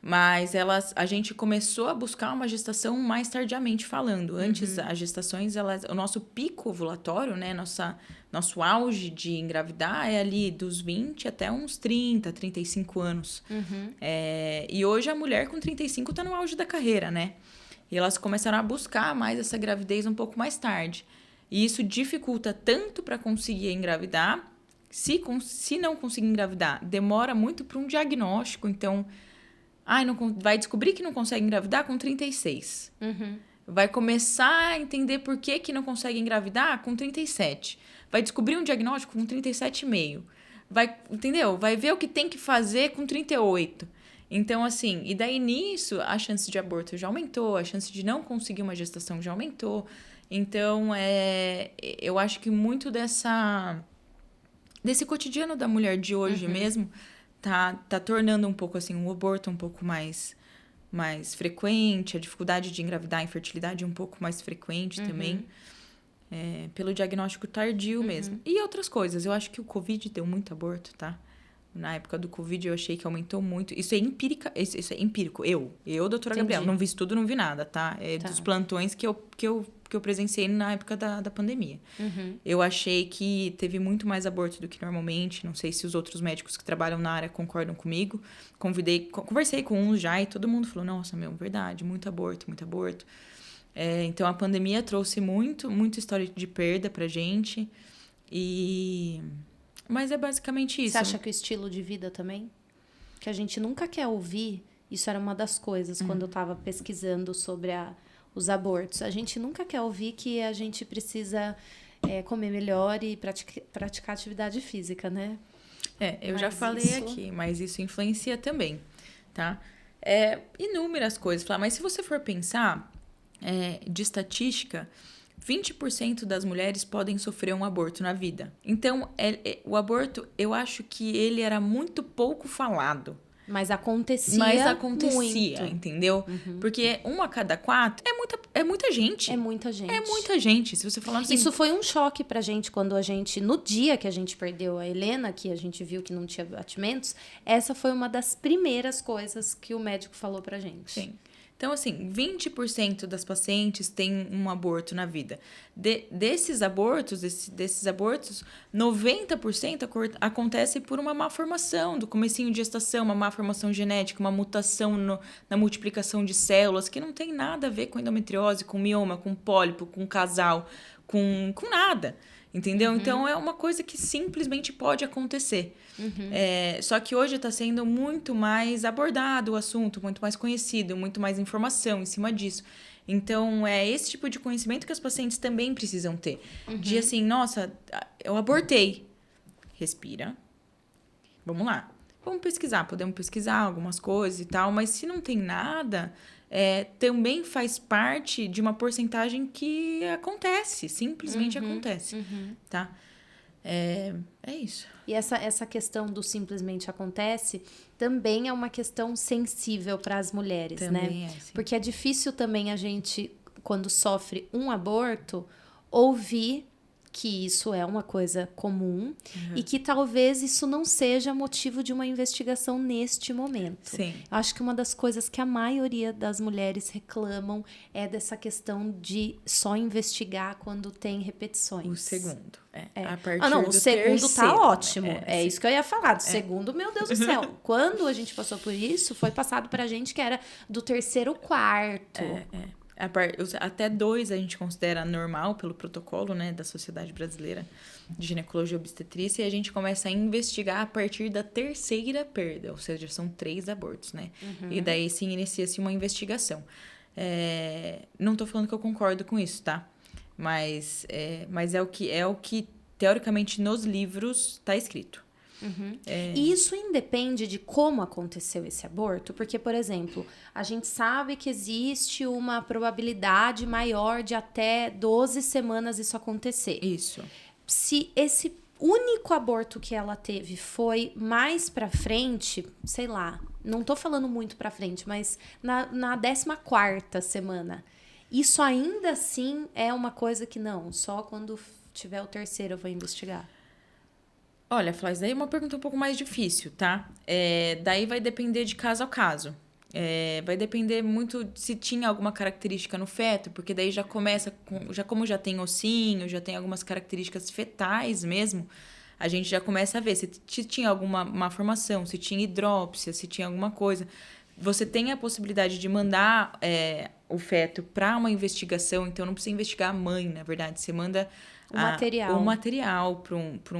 Mas a gente começou a buscar uma gestação mais tardiamente falando. Antes, as gestações, o nosso pico ovulatório, né? Nosso auge de engravidar é ali dos 20 até uns 30, 35 anos. E hoje a mulher com 35 tá no auge da carreira, né? E elas começaram a buscar mais essa gravidez um pouco mais tarde. E isso dificulta tanto para conseguir engravidar. Se não conseguir engravidar, demora muito para um diagnóstico. Então, vai descobrir que não consegue engravidar com 36. Vai começar a entender por que não consegue engravidar com 37. Vai descobrir um diagnóstico com 37,5. Entendeu? Vai ver o que tem que fazer com 38. Então, assim, e daí nisso a chance de aborto já aumentou, a chance de não conseguir uma gestação já aumentou. Então, eu acho que muito desse cotidiano da mulher de hoje mesmo tá tornando um pouco assim, um aborto um pouco mais frequente, a dificuldade de engravidar, a infertilidade um pouco mais frequente também. Pelo diagnóstico tardio mesmo. E outras coisas. Eu acho que o Covid deu muito aborto, tá? Na época do Covid, eu achei que aumentou muito. Isso é empírico. Eu, doutora Gabriela, não vi estudo, não vi nada, tá? Dos plantões que eu presenciei na época da pandemia. Eu achei que teve muito mais aborto do que normalmente. Não sei se os outros médicos que trabalham na área concordam comigo. Conversei com uns já e todo mundo falou, nossa, verdade, muito aborto, muito aborto. Então, a pandemia trouxe muita história de perda pra gente. Mas é basicamente isso. Você acha que o estilo de vida também? Que a gente nunca quer ouvir. Isso era uma das coisas quando eu estava pesquisando sobre os abortos. A gente nunca quer ouvir que a gente precisa comer melhor e praticar atividade física, né? Eu já falei aqui, mas isso influencia também, tá? Inúmeras coisas. Mas se você for pensar de estatística... 20% das mulheres podem sofrer um aborto na vida. Então, o aborto, eu acho que ele era muito pouco falado. Mas acontecia muito. Entendeu? Porque 1 a cada 4 é muita gente. É muita gente. É muita gente. Se você falar assim... Isso foi um choque pra gente quando no dia que a gente perdeu a Helena, que a gente viu que não tinha batimentos, essa foi uma das primeiras coisas que o médico falou pra gente. Sim. Então, assim, 20% das pacientes têm um aborto na vida. Desses abortos, 90% acontece por uma má formação do comecinho de gestação, uma má formação genética, uma mutação na multiplicação de células, que não tem nada a ver com endometriose, com mioma, com pólipo, com casal, com nada. Entendeu? Então, é uma coisa que simplesmente pode acontecer. Só que hoje está sendo muito mais abordado o assunto, muito mais conhecido, muito mais informação em cima disso. Então, é esse tipo de conhecimento que as pacientes também precisam ter. De assim, nossa, eu abortei. Respira. Vamos lá. Vamos pesquisar. Podemos pesquisar algumas coisas e tal, mas se não tem nada... também faz parte de uma porcentagem que acontece, simplesmente acontece, tá? É isso. E essa questão do simplesmente acontece também é uma questão sensível para as mulheres, também né? Sim. Porque é difícil também a gente, quando sofre um aborto, ouvir que isso é uma coisa comum e que talvez isso não seja motivo de uma investigação neste momento. Sim. Eu acho que uma das coisas que a maioria das mulheres reclamam é dessa questão de só investigar quando tem repetições. O segundo. A partir o segundo terceiro, tá ótimo. sim. Isso que eu ia falar. Do segundo, meu Deus do céu. Quando a gente passou por isso, foi passado pra gente que era do terceiro, quarto. Até 2 a gente considera normal pelo protocolo, né, da Sociedade Brasileira de Ginecologia e Obstetrícia, e a gente começa a investigar a partir da terceira perda, ou seja, são 3 abortos, né? E daí sim inicia-se uma investigação. Não tô falando que eu concordo com isso, tá? Mas é o que teoricamente nos livros tá escrito. E isso independe de como aconteceu esse aborto, porque, por exemplo, a gente sabe que existe uma probabilidade maior de até 12 semanas isso acontecer. Isso. Se esse único aborto que ela teve foi mais pra frente, sei lá, não tô falando muito pra frente, mas na 14ª semana, isso ainda assim é uma coisa que não, só quando tiver o terceiro eu vou investigar. Olha, Flávia, daí é uma pergunta um pouco mais difícil, tá? Daí vai depender de caso a caso. Vai depender muito se tinha alguma característica no feto, porque daí já começa, como já tem ossinho, já tem algumas características fetais mesmo, a gente já começa a ver se tinha alguma malformação, se tinha hidrópsia, se tinha alguma coisa. Você tem a possibilidade de mandar o feto para uma investigação, então não precisa investigar a mãe, na verdade, você manda o material para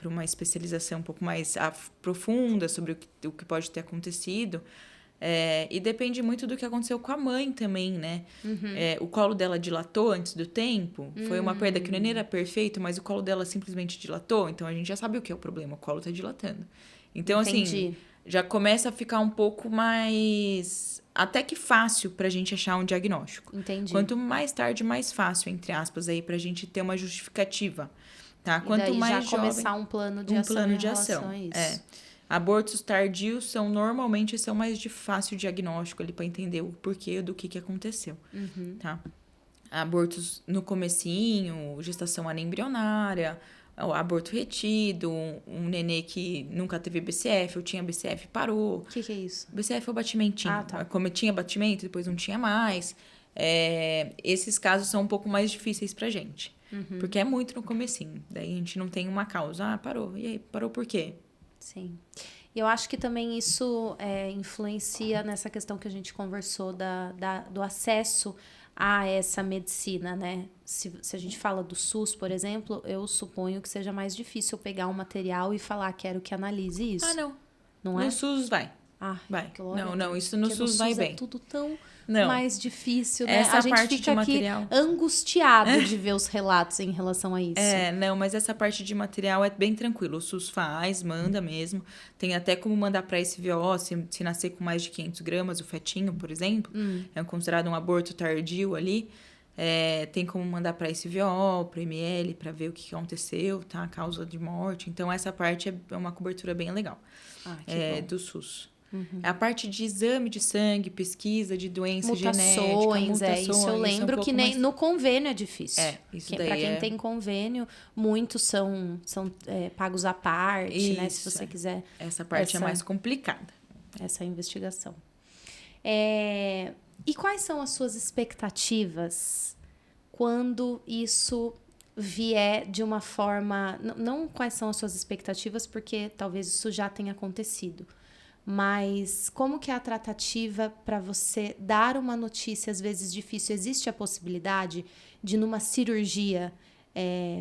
uma especialização um pouco mais profunda sobre o que pode ter acontecido. E depende muito do que aconteceu com a mãe também, né? O colo dela dilatou antes do tempo. Foi uma perda que o neném era perfeito, mas o colo dela simplesmente dilatou. Então, a gente já sabe o que é o problema. O colo tá dilatando. Então, assim, já começa a ficar um pouco mais... Até que fácil pra gente achar um diagnóstico. Entendi. Quanto mais tarde, mais fácil, entre aspas, aí, pra gente ter uma justificativa, tá? E Quanto daí mais já jovem, começar um plano de ação em relação a isso. Abortos tardios normalmente são mais de fácil diagnóstico ali para entender o porquê do que aconteceu, tá? Abortos no comecinho, gestação anembrionária, o aborto retido, um nenê que nunca teve BCF, ou tinha BCF, parou. O que é isso? BCF é o batimentinho. Tá. Como tinha batimento, depois não tinha mais. Esses casos são um pouco mais difíceis pra gente. Porque é muito no comecinho. Daí a gente não tem uma causa. Parou. E aí, parou por quê? Sim. E eu acho que também isso influencia nessa questão que a gente conversou do acesso a essa medicina, né? Se a gente fala do SUS, por exemplo, eu suponho que seja mais difícil pegar um material e falar, quero que analise isso. Não. Não é? No SUS vai. Vai. Não, isso no SUS vai bem. É tudo tão mais difícil, né? Essa a gente parte fica de aqui material... angustiado de ver os relatos em relação a isso. Mas essa parte de material é bem tranquilo. O SUS manda mesmo. Tem até como mandar para SVO, se nascer com mais de 500 gramas, o fetinho, por exemplo. É considerado um aborto tardio ali. Tem como mandar para SVO, para ML, para ver o que aconteceu, tá? A causa de morte. Então, essa parte é uma cobertura bem legal do SUS. A parte de exame de sangue, pesquisa de doença genética, mutações. Isso eu lembro que nem no convênio é difícil. Isso daí para quem tem convênio, muitos são pagos à parte, né? Se você quiser. Essa parte é mais complicada. Essa investigação. E quais são as suas expectativas quando isso vier de uma forma... Não quais são as suas expectativas, porque talvez isso já tenha acontecido. Mas como que é a tratativa para você dar uma notícia, às vezes difícil? Existe a possibilidade de, numa cirurgia,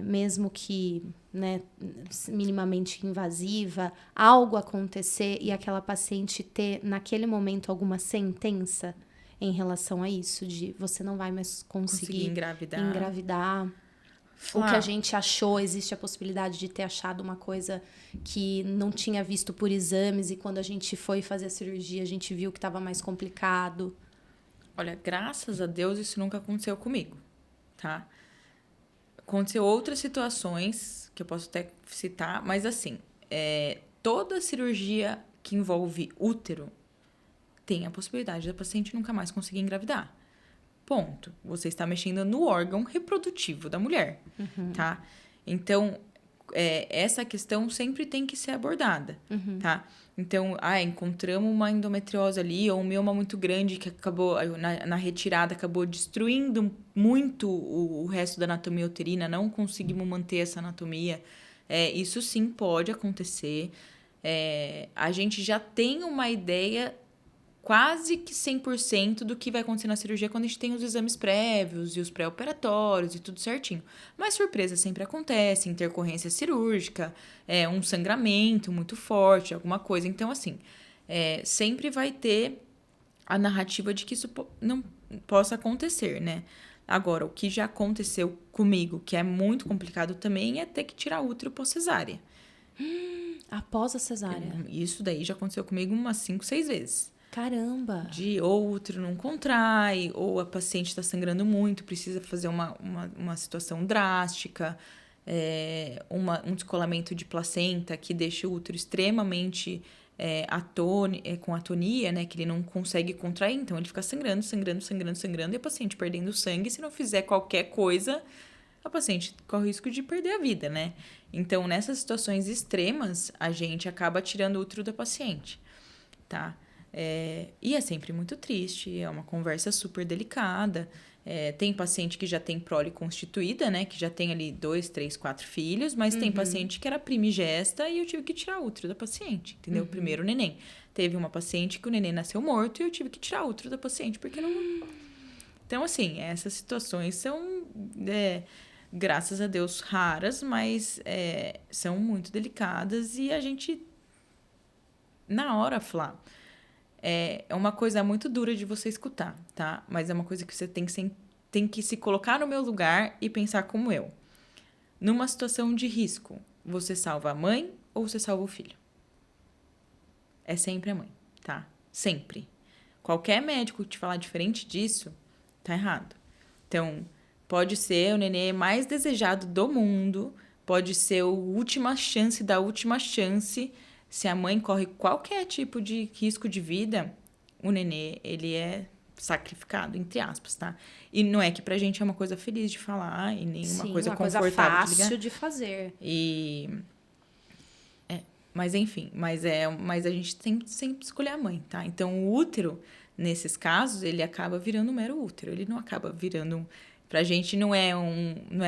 mesmo que minimamente invasiva, algo acontecer e aquela paciente ter, naquele momento, alguma sentença em relação a isso? De você não vai mais conseguir engravidar. O que a gente achou, existe a possibilidade de ter achado uma coisa que não tinha visto por exames e quando a gente foi fazer a cirurgia, a gente viu que estava mais complicado. Olha, graças a Deus isso nunca aconteceu comigo, tá? Aconteceu outras situações que eu posso até citar, mas assim, toda cirurgia que envolve útero tem a possibilidade da paciente nunca mais conseguir engravidar. Ponto. Você está mexendo no órgão reprodutivo da mulher, tá? Então, essa questão sempre tem que ser abordada, tá? Então, encontramos uma endometriose ali, ou um mioma muito grande que acabou, na retirada, acabou destruindo muito o resto da anatomia uterina, não conseguimos manter essa anatomia. Isso sim pode acontecer. A gente já tem uma ideia quase que 100% do que vai acontecer na cirurgia quando a gente tem os exames prévios e os pré-operatórios e tudo certinho. Mas surpresa sempre acontece, intercorrência cirúrgica, um sangramento muito forte, alguma coisa. Então, assim, sempre vai ter a narrativa de que isso não possa acontecer, né? Agora, o que já aconteceu comigo, que é muito complicado também, é ter que tirar útero pós-cesárea. Após a cesárea? Isso daí já aconteceu comigo umas 5, 6 vezes. Caramba! De ou o útero não contrai, ou a paciente está sangrando muito, precisa fazer uma situação drástica, um descolamento de placenta que deixa o útero extremamente com atonia, né? Que ele não consegue contrair, então ele fica sangrando, e a paciente perdendo sangue. Se não fizer qualquer coisa, a paciente corre o risco de perder a vida, né? Então, nessas situações extremas, a gente acaba tirando o útero da paciente, tá? E é sempre muito triste, é uma conversa super delicada. Tem paciente que já tem prole constituída, né? Que já tem ali 2, 3, 4 filhos, mas tem paciente que era primigesta e eu tive que tirar o útero da paciente, entendeu? Primeiro o neném. Teve uma paciente que o neném nasceu morto e eu tive que tirar o útero da paciente, porque não... Então, assim, essas situações são, graças a Deus, raras, mas são muito delicadas e a gente, na hora, Flá, é uma coisa muito dura de você escutar, tá? Mas é uma coisa que você tem que se colocar no meu lugar e pensar como eu. Numa situação de risco, você salva a mãe ou você salva o filho? É sempre a mãe, tá? Sempre. Qualquer médico que te falar diferente disso, tá errado. Então, pode ser o nenê mais desejado do mundo, pode ser a última chance da última chance. Se a mãe corre qualquer tipo de risco de vida, o nenê, ele é sacrificado, entre aspas, tá? E não é que pra gente é uma coisa feliz de falar e nem uma coisa confortável fácil de fazer. Mas enfim, mas a gente tem que sempre escolher a mãe, tá? Então, o útero, nesses casos, ele acaba virando um mero útero. Ele não acaba virando... Pra gente não é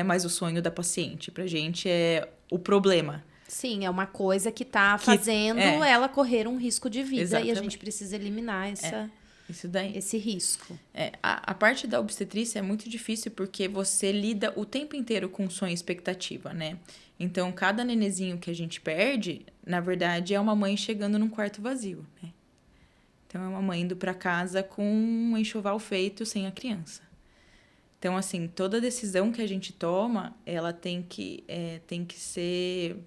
mais o sonho da paciente. Pra gente é o problema. Sim, é uma coisa que tá fazendo ela correr um risco de vida. Exatamente. E a gente precisa eliminar isso daí. Esse risco. A parte da obstetrícia é muito difícil porque você lida o tempo inteiro com sonho e expectativa, né? Então, cada nenezinho que a gente perde, na verdade, é uma mãe chegando num quarto vazio, né? Então, é uma mãe indo para casa com um enxoval feito sem a criança. Então, assim, toda decisão que a gente toma, ela tem que ser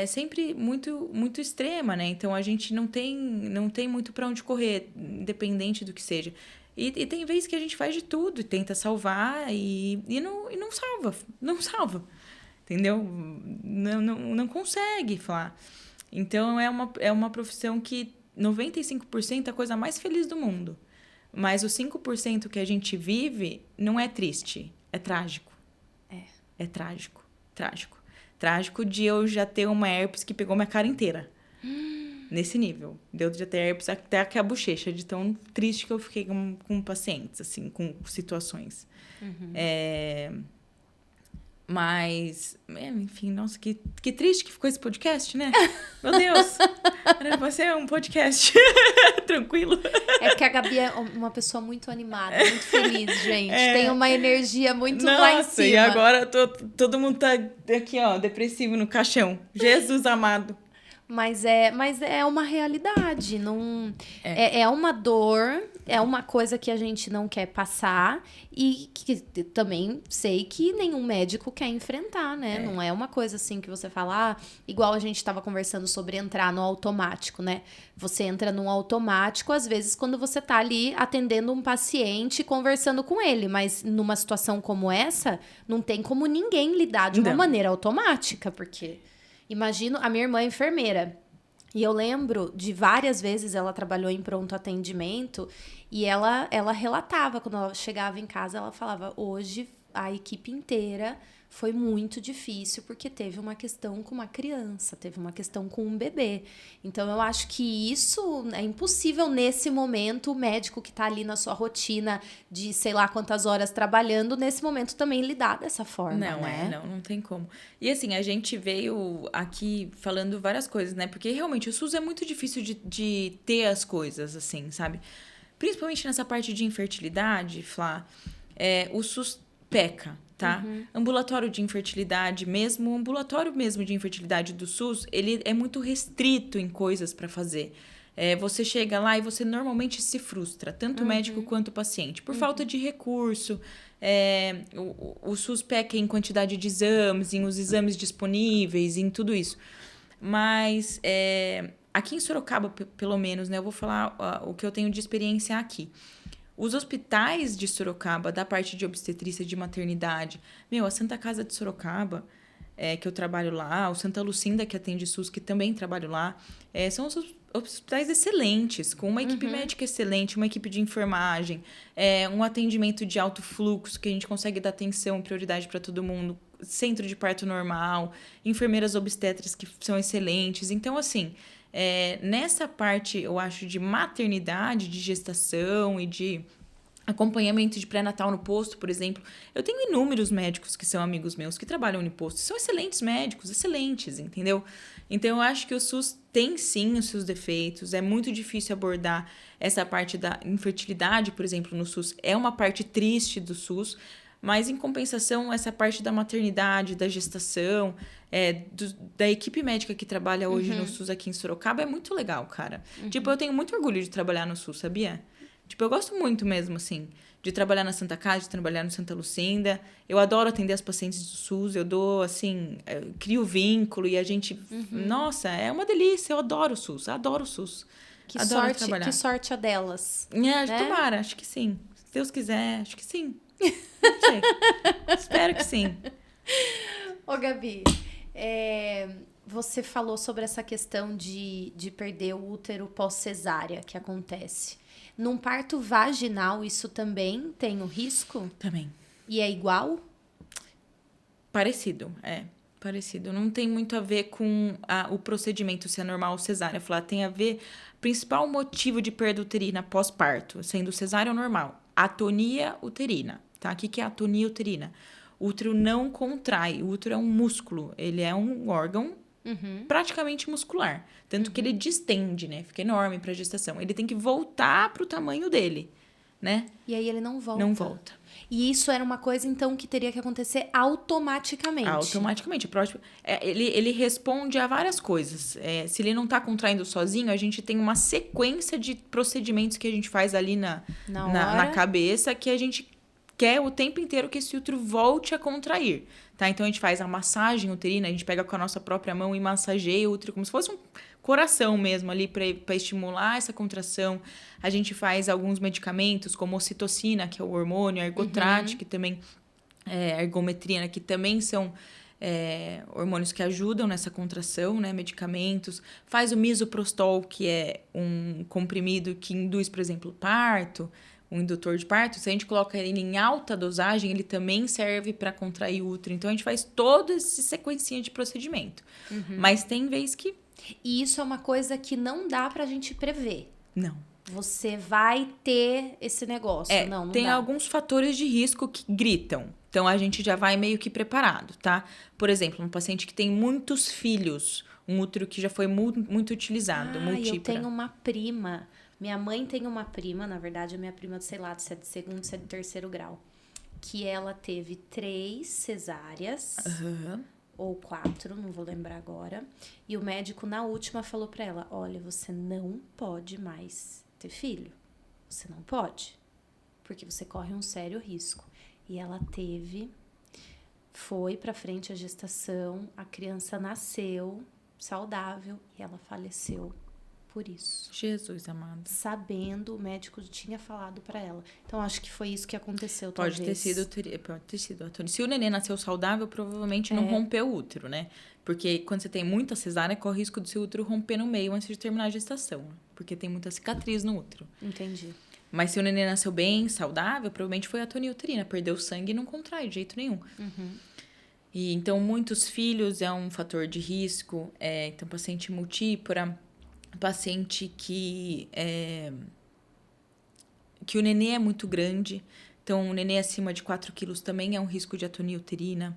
sempre muito, muito extrema, né? Então, a gente não tem muito para onde correr, independente do que seja. E tem vezes que a gente faz de tudo e tenta salvar e não salva. Não salva. Entendeu? Não consegue falar. Então, é uma profissão que 95% é a coisa mais feliz do mundo. Mas os 5% que a gente vive não é triste, é trágico. É trágico, trágico. Trágico de eu já ter uma herpes que pegou minha cara inteira. Nesse nível. De eu já ter herpes até aqui a bochecha, de tão triste que eu fiquei com pacientes, assim, com situações. Mas, enfim, nossa, que triste que ficou esse podcast, né? Meu Deus! Era pra ser um podcast tranquilo. É que a Gabi é uma pessoa muito animada, muito feliz, gente. Tem uma energia muito lá em cima. E agora todo mundo tá aqui, ó, depressivo no caixão. Jesus amado. Mas é uma realidade, não é uma dor, é uma coisa que a gente não quer passar e que também sei que nenhum médico quer enfrentar, né? Não é uma coisa assim que você fala, igual a gente estava conversando sobre entrar no automático, né? Você entra no automático, às vezes, quando você tá ali atendendo um paciente, conversando com ele, mas numa situação como essa, não tem como ninguém lidar de uma maneira automática, porque... Imagino, a minha irmã é enfermeira. E eu lembro de várias vezes ela trabalhou em pronto atendimento e ela relatava, quando ela chegava em casa, ela falava, hoje a equipe inteira foi muito difícil porque teve uma questão com uma criança, teve uma questão com um bebê. Então eu acho que isso é impossível nesse momento, o médico que tá ali na sua rotina de sei lá quantas horas trabalhando, nesse momento também lidar dessa forma, Não, né? não tem como. E assim, a gente veio aqui falando várias coisas, né? Porque realmente o SUS é muito difícil de ter as coisas, assim, sabe? Principalmente nessa parte de infertilidade, Flá, o SUS peca, tá? Ambulatório de infertilidade, mesmo o ambulatório mesmo de infertilidade do SUS, ele é muito restrito em coisas para fazer. Você chega lá e você normalmente se frustra, tanto o médico quanto o paciente, por falta de recurso. O SUS peca em quantidade de exames, em os exames disponíveis, em tudo isso. Mas aqui em Sorocaba, pelo menos, né, eu vou falar o que eu tenho de experiência aqui. Os hospitais de Sorocaba, da parte de obstetrícia e de maternidade, a Santa Casa de Sorocaba, que eu trabalho lá, o Santa Lucinda, que atende SUS, que também trabalho lá, são os hospitais excelentes, com uma equipe médica excelente, uma equipe de enfermagem, um atendimento de alto fluxo, que a gente consegue dar atenção e prioridade para todo mundo, centro de parto normal, enfermeiras obstetras que são excelentes. Então, assim, nessa parte, eu acho, de maternidade, de gestação e de acompanhamento de pré-natal no posto, por exemplo. Eu tenho inúmeros médicos que são amigos meus que trabalham no posto. São excelentes médicos, excelentes, entendeu? Então, eu acho que o SUS tem, sim, os seus defeitos. É muito difícil abordar essa parte da infertilidade, por exemplo, no SUS. É uma parte triste do SUS, mas, em compensação, essa parte da maternidade, da gestação, da equipe médica que trabalha hoje no SUS aqui em Sorocaba é muito legal, cara. Tipo, eu tenho muito orgulho de trabalhar no SUS, sabia? Tipo, eu gosto muito mesmo, assim, de trabalhar na Santa Casa, de trabalhar no Santa Lucinda. Eu adoro atender as pacientes do SUS, eu dou, assim, crio vínculo e a gente... Nossa, é uma delícia, eu adoro o SUS, adoro o SUS. Adoro trabalhar. Que sorte a delas. Né? Tomara, acho que sim. Se Deus quiser, acho que sim. Não sei. Espero que sim. Ô, Gabi, você falou sobre essa questão de perder o útero pós-cesárea que acontece. Num parto vaginal, isso também tem o risco? Também. E é igual? Parecido. Não tem muito a ver com o procedimento, se é normal ou cesárea. Falar, tem a ver... Principal motivo de perda uterina pós-parto, sendo cesárea ou normal, atonia uterina, tá? O que é atonia uterina? O útero não contrai, o útero é um músculo, ele é um órgão praticamente muscular. Tanto que ele distende, né? Fica enorme para gestação. Ele tem que voltar para o tamanho dele, né? E aí ele não volta. Não volta. E isso era uma coisa, então, que teria que acontecer automaticamente. Automaticamente. Ele responde a várias coisas. Se ele não está contraindo sozinho, a gente tem uma sequência de procedimentos que a gente faz ali na cabeça que a gente quer o tempo inteiro que esse útero volte a contrair, tá? Então, a gente faz a massagem uterina, a gente pega com a nossa própria mão e massageia o útero como se fosse um coração mesmo ali para estimular essa contração. A gente faz alguns medicamentos como ocitocina, que é o hormônio, a ergotrate, que também a ergometrina, que também são hormônios que ajudam nessa contração, né? Medicamentos. Faz o misoprostol, que é um comprimido que induz, por exemplo, parto, um indutor de parto. Se a gente coloca ele em alta dosagem, ele também serve para contrair o útero. Então, a gente faz toda essa sequencinha de procedimento. Mas tem vez que... E isso é uma coisa que não dá pra gente prever. Não. Você vai ter esse negócio. Não tem dá. alguns fatores de risco que gritam. Então, a gente já vai meio que preparado, tá? Por exemplo, um paciente que tem muitos filhos, um útero que já foi muito utilizado, múltipla. Eu tenho uma prima. Minha mãe tem uma prima, na verdade, a minha prima, sei lá, de segundo, terceiro grau. Que ela teve 3 cesáreas. Ou 4, não vou lembrar agora. E o médico, na última, falou pra ela, olha, você não pode mais ter filho. Você não pode. Porque você corre um sério risco. E ela foi pra frente a gestação, a criança nasceu saudável e ela faleceu por isso. Jesus amado. Sabendo, o médico tinha falado pra ela. Então, acho que foi isso que aconteceu, Pode talvez. ter sido. Se o neném nasceu saudável, provavelmente não rompeu o útero, né? Porque quando você tem muita cesárea, corre o risco do seu útero romper no meio antes de terminar a gestação. Porque tem muita cicatriz no útero. Entendi. Mas se o neném nasceu bem, saudável, provavelmente foi atonia uterina. Perdeu sangue e não contrai de jeito nenhum. E, então, muitos filhos é um fator de risco. Então, paciente multípora, paciente que o nenê é muito grande. Então, o nenê acima de 4 quilos também é um risco de atonia uterina.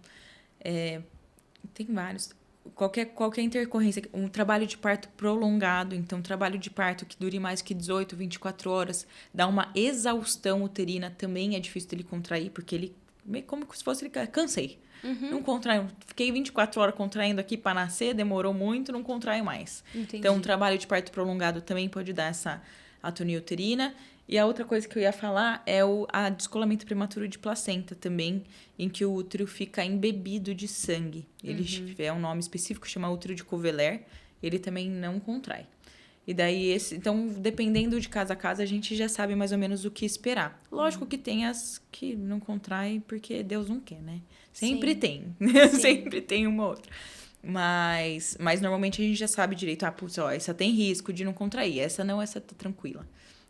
Tem vários. Qualquer intercorrência, um trabalho de parto prolongado, então trabalho de parto que dure mais que 18, 24 horas, dá uma exaustão uterina, também é difícil dele contrair, porque ele, como se fosse, ele cansei. Não contraio, fiquei 24 horas contraindo aqui para nascer, demorou muito, não contraio mais. Entendi. Então, um trabalho de parto prolongado também pode dar essa atonia uterina. E a outra coisa que eu ia falar é a descolamento prematuro de placenta também, em que o útero fica embebido de sangue. Ele é um nome específico, chama útero de Coveler, ele também não contrai. E daí, então, dependendo de casa a casa, a gente já sabe mais ou menos o que esperar. Lógico que tem as que não contraem porque Deus não quer, né? Sempre tem. Sempre tem uma outra. Mas normalmente a gente já sabe direito, putz, essa tem risco de não contrair, essa não, essa tá tranquila.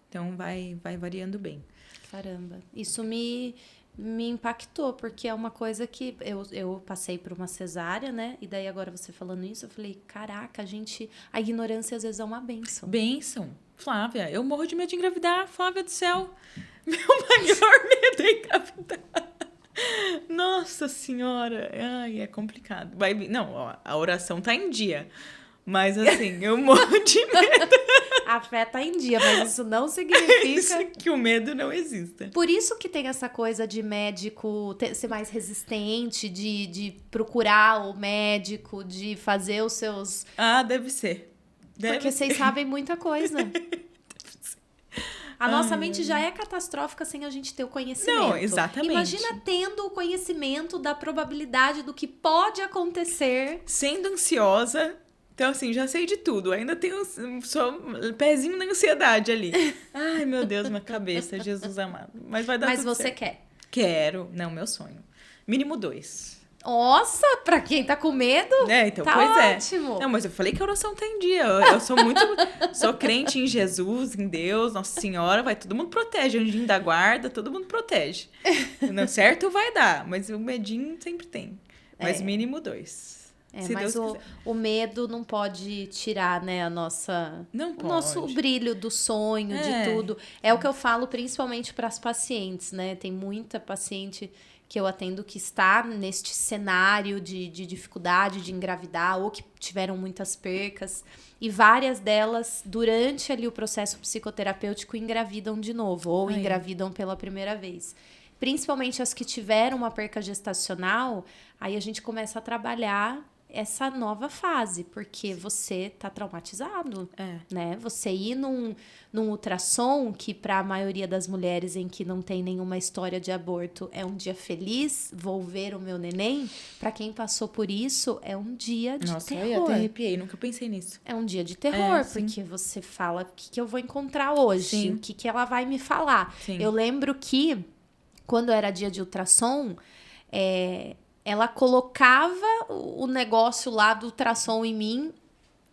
Então, vai variando bem. Caramba. Isso me impactou, porque é uma coisa que eu passei por uma cesárea, né? E daí agora você falando isso, eu falei, caraca, a ignorância às vezes é uma bênção. Bênção. Flávia, eu morro de medo de engravidar, Flávia do céu. Meu maior medo é engravidar. Nossa Senhora. Ai, é complicado. A oração tá em dia. Mas assim, eu morro de medo. A fé tá em dia, mas isso não significa que o medo não exista. Por isso que tem essa coisa de médico ser mais resistente, de procurar o médico, de fazer os seus... Deve ser. Porque vocês sabem muita coisa. A nossa mente já é catastrófica sem a gente ter o conhecimento. Não, exatamente. Imagina tendo o conhecimento da probabilidade do que pode acontecer. Sendo ansiosa... Então, assim, já sei de tudo. Ainda tenho só pezinho na ansiedade ali. Ai, meu Deus, minha cabeça, Jesus amado. Mas vai dar tudo certo. Mas você quer? Quero. Não, meu sonho. Mínimo 2. Nossa, pra quem tá com medo, então, tá ótimo. Não, mas eu falei que a oração tá em dia. Eu sou muito... sou crente em Jesus, em Deus, Nossa Senhora. Todo mundo protege. Anjinho da guarda, todo mundo protege. Não, certo vai dar, mas o medinho sempre tem. Mas mínimo 2. Mas o medo não pode tirar, né, o brilho do sonho, de tudo. É o que eu falo principalmente para as pacientes, né? Tem muita paciente que eu atendo que está neste cenário de dificuldade de engravidar ou que tiveram muitas percas. E várias delas, durante ali o processo psicoterapêutico, engravidam de novo ou engravidam pela primeira vez. Principalmente as que tiveram uma perca gestacional, aí a gente começa a trabalhar essa nova fase, porque você tá traumatizado, né? Você ir num ultrassom, que para a maioria das mulheres em que não tem nenhuma história de aborto é um dia feliz, vou ver o meu neném, para quem passou por isso é um dia de terror. Nossa, eu até arrepiei, nunca pensei nisso. É um dia de terror, porque você fala o que eu vou encontrar hoje, o que ela vai me falar. Sim. Eu lembro que, quando era dia de ultrassom, ela colocava o negócio lá do ultrassom em mim.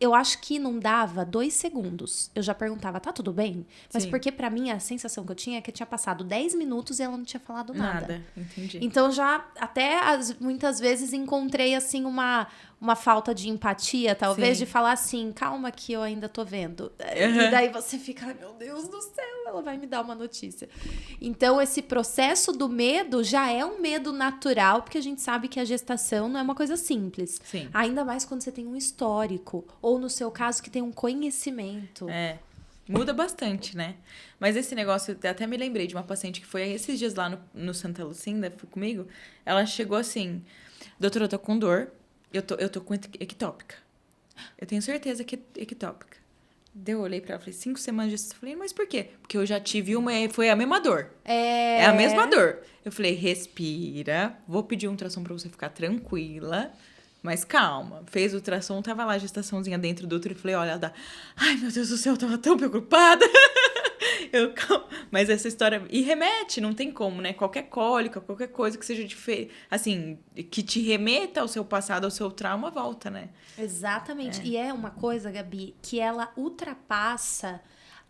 Eu acho que não dava 2 segundos. Eu já perguntava, tá tudo bem? Mas porque pra mim a sensação que eu tinha é que tinha passado 10 minutos e ela não tinha falado nada. Entendi. Então já até muitas vezes encontrei assim uma falta de empatia, talvez, de falar assim, calma que eu ainda tô vendo. E daí você fica, meu Deus do céu, ela vai me dar uma notícia. Então esse processo do medo já é um medo natural, porque a gente sabe que a gestação não é uma coisa simples. Sim. Ainda mais quando você tem um histórico, ou no seu caso que tem um conhecimento. Muda bastante, né? Mas esse negócio, eu até me lembrei de uma paciente que foi esses dias lá no Santa Lucinda, foi comigo. Ela chegou assim, doutora, eu tô com dor, eu tô com ectópica. Eu tenho certeza que é ectópica. Daí eu olhei pra ela e falei, 5 semanas de... Eu falei, mas por quê? Porque eu já tive uma e foi a mesma dor. É a mesma dor. Eu falei, respira, vou pedir um ultrassom pra você ficar tranquila. Mas calma, fez o ultrassom, tava lá a gestaçãozinha dentro do útero e falei, olha, ai meu Deus do céu, eu tava tão preocupada. Mas essa história... E remete, não tem como, né? Qualquer cólica, qualquer coisa que seja diferente, assim, que te remeta ao seu passado, ao seu trauma, volta, né? Exatamente. E é uma coisa, Gabi, que ela ultrapassa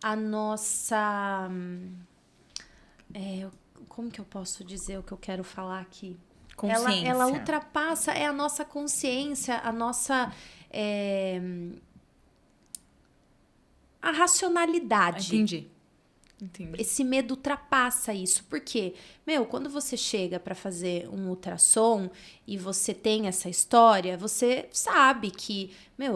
a nossa... como que eu posso dizer o que eu quero falar aqui? Consciência. Ela ultrapassa a nossa consciência, a nossa... a racionalidade. Entendi. Esse medo ultrapassa isso. Por quê? Quando você chega para fazer um ultrassom e você tem essa história, você sabe que,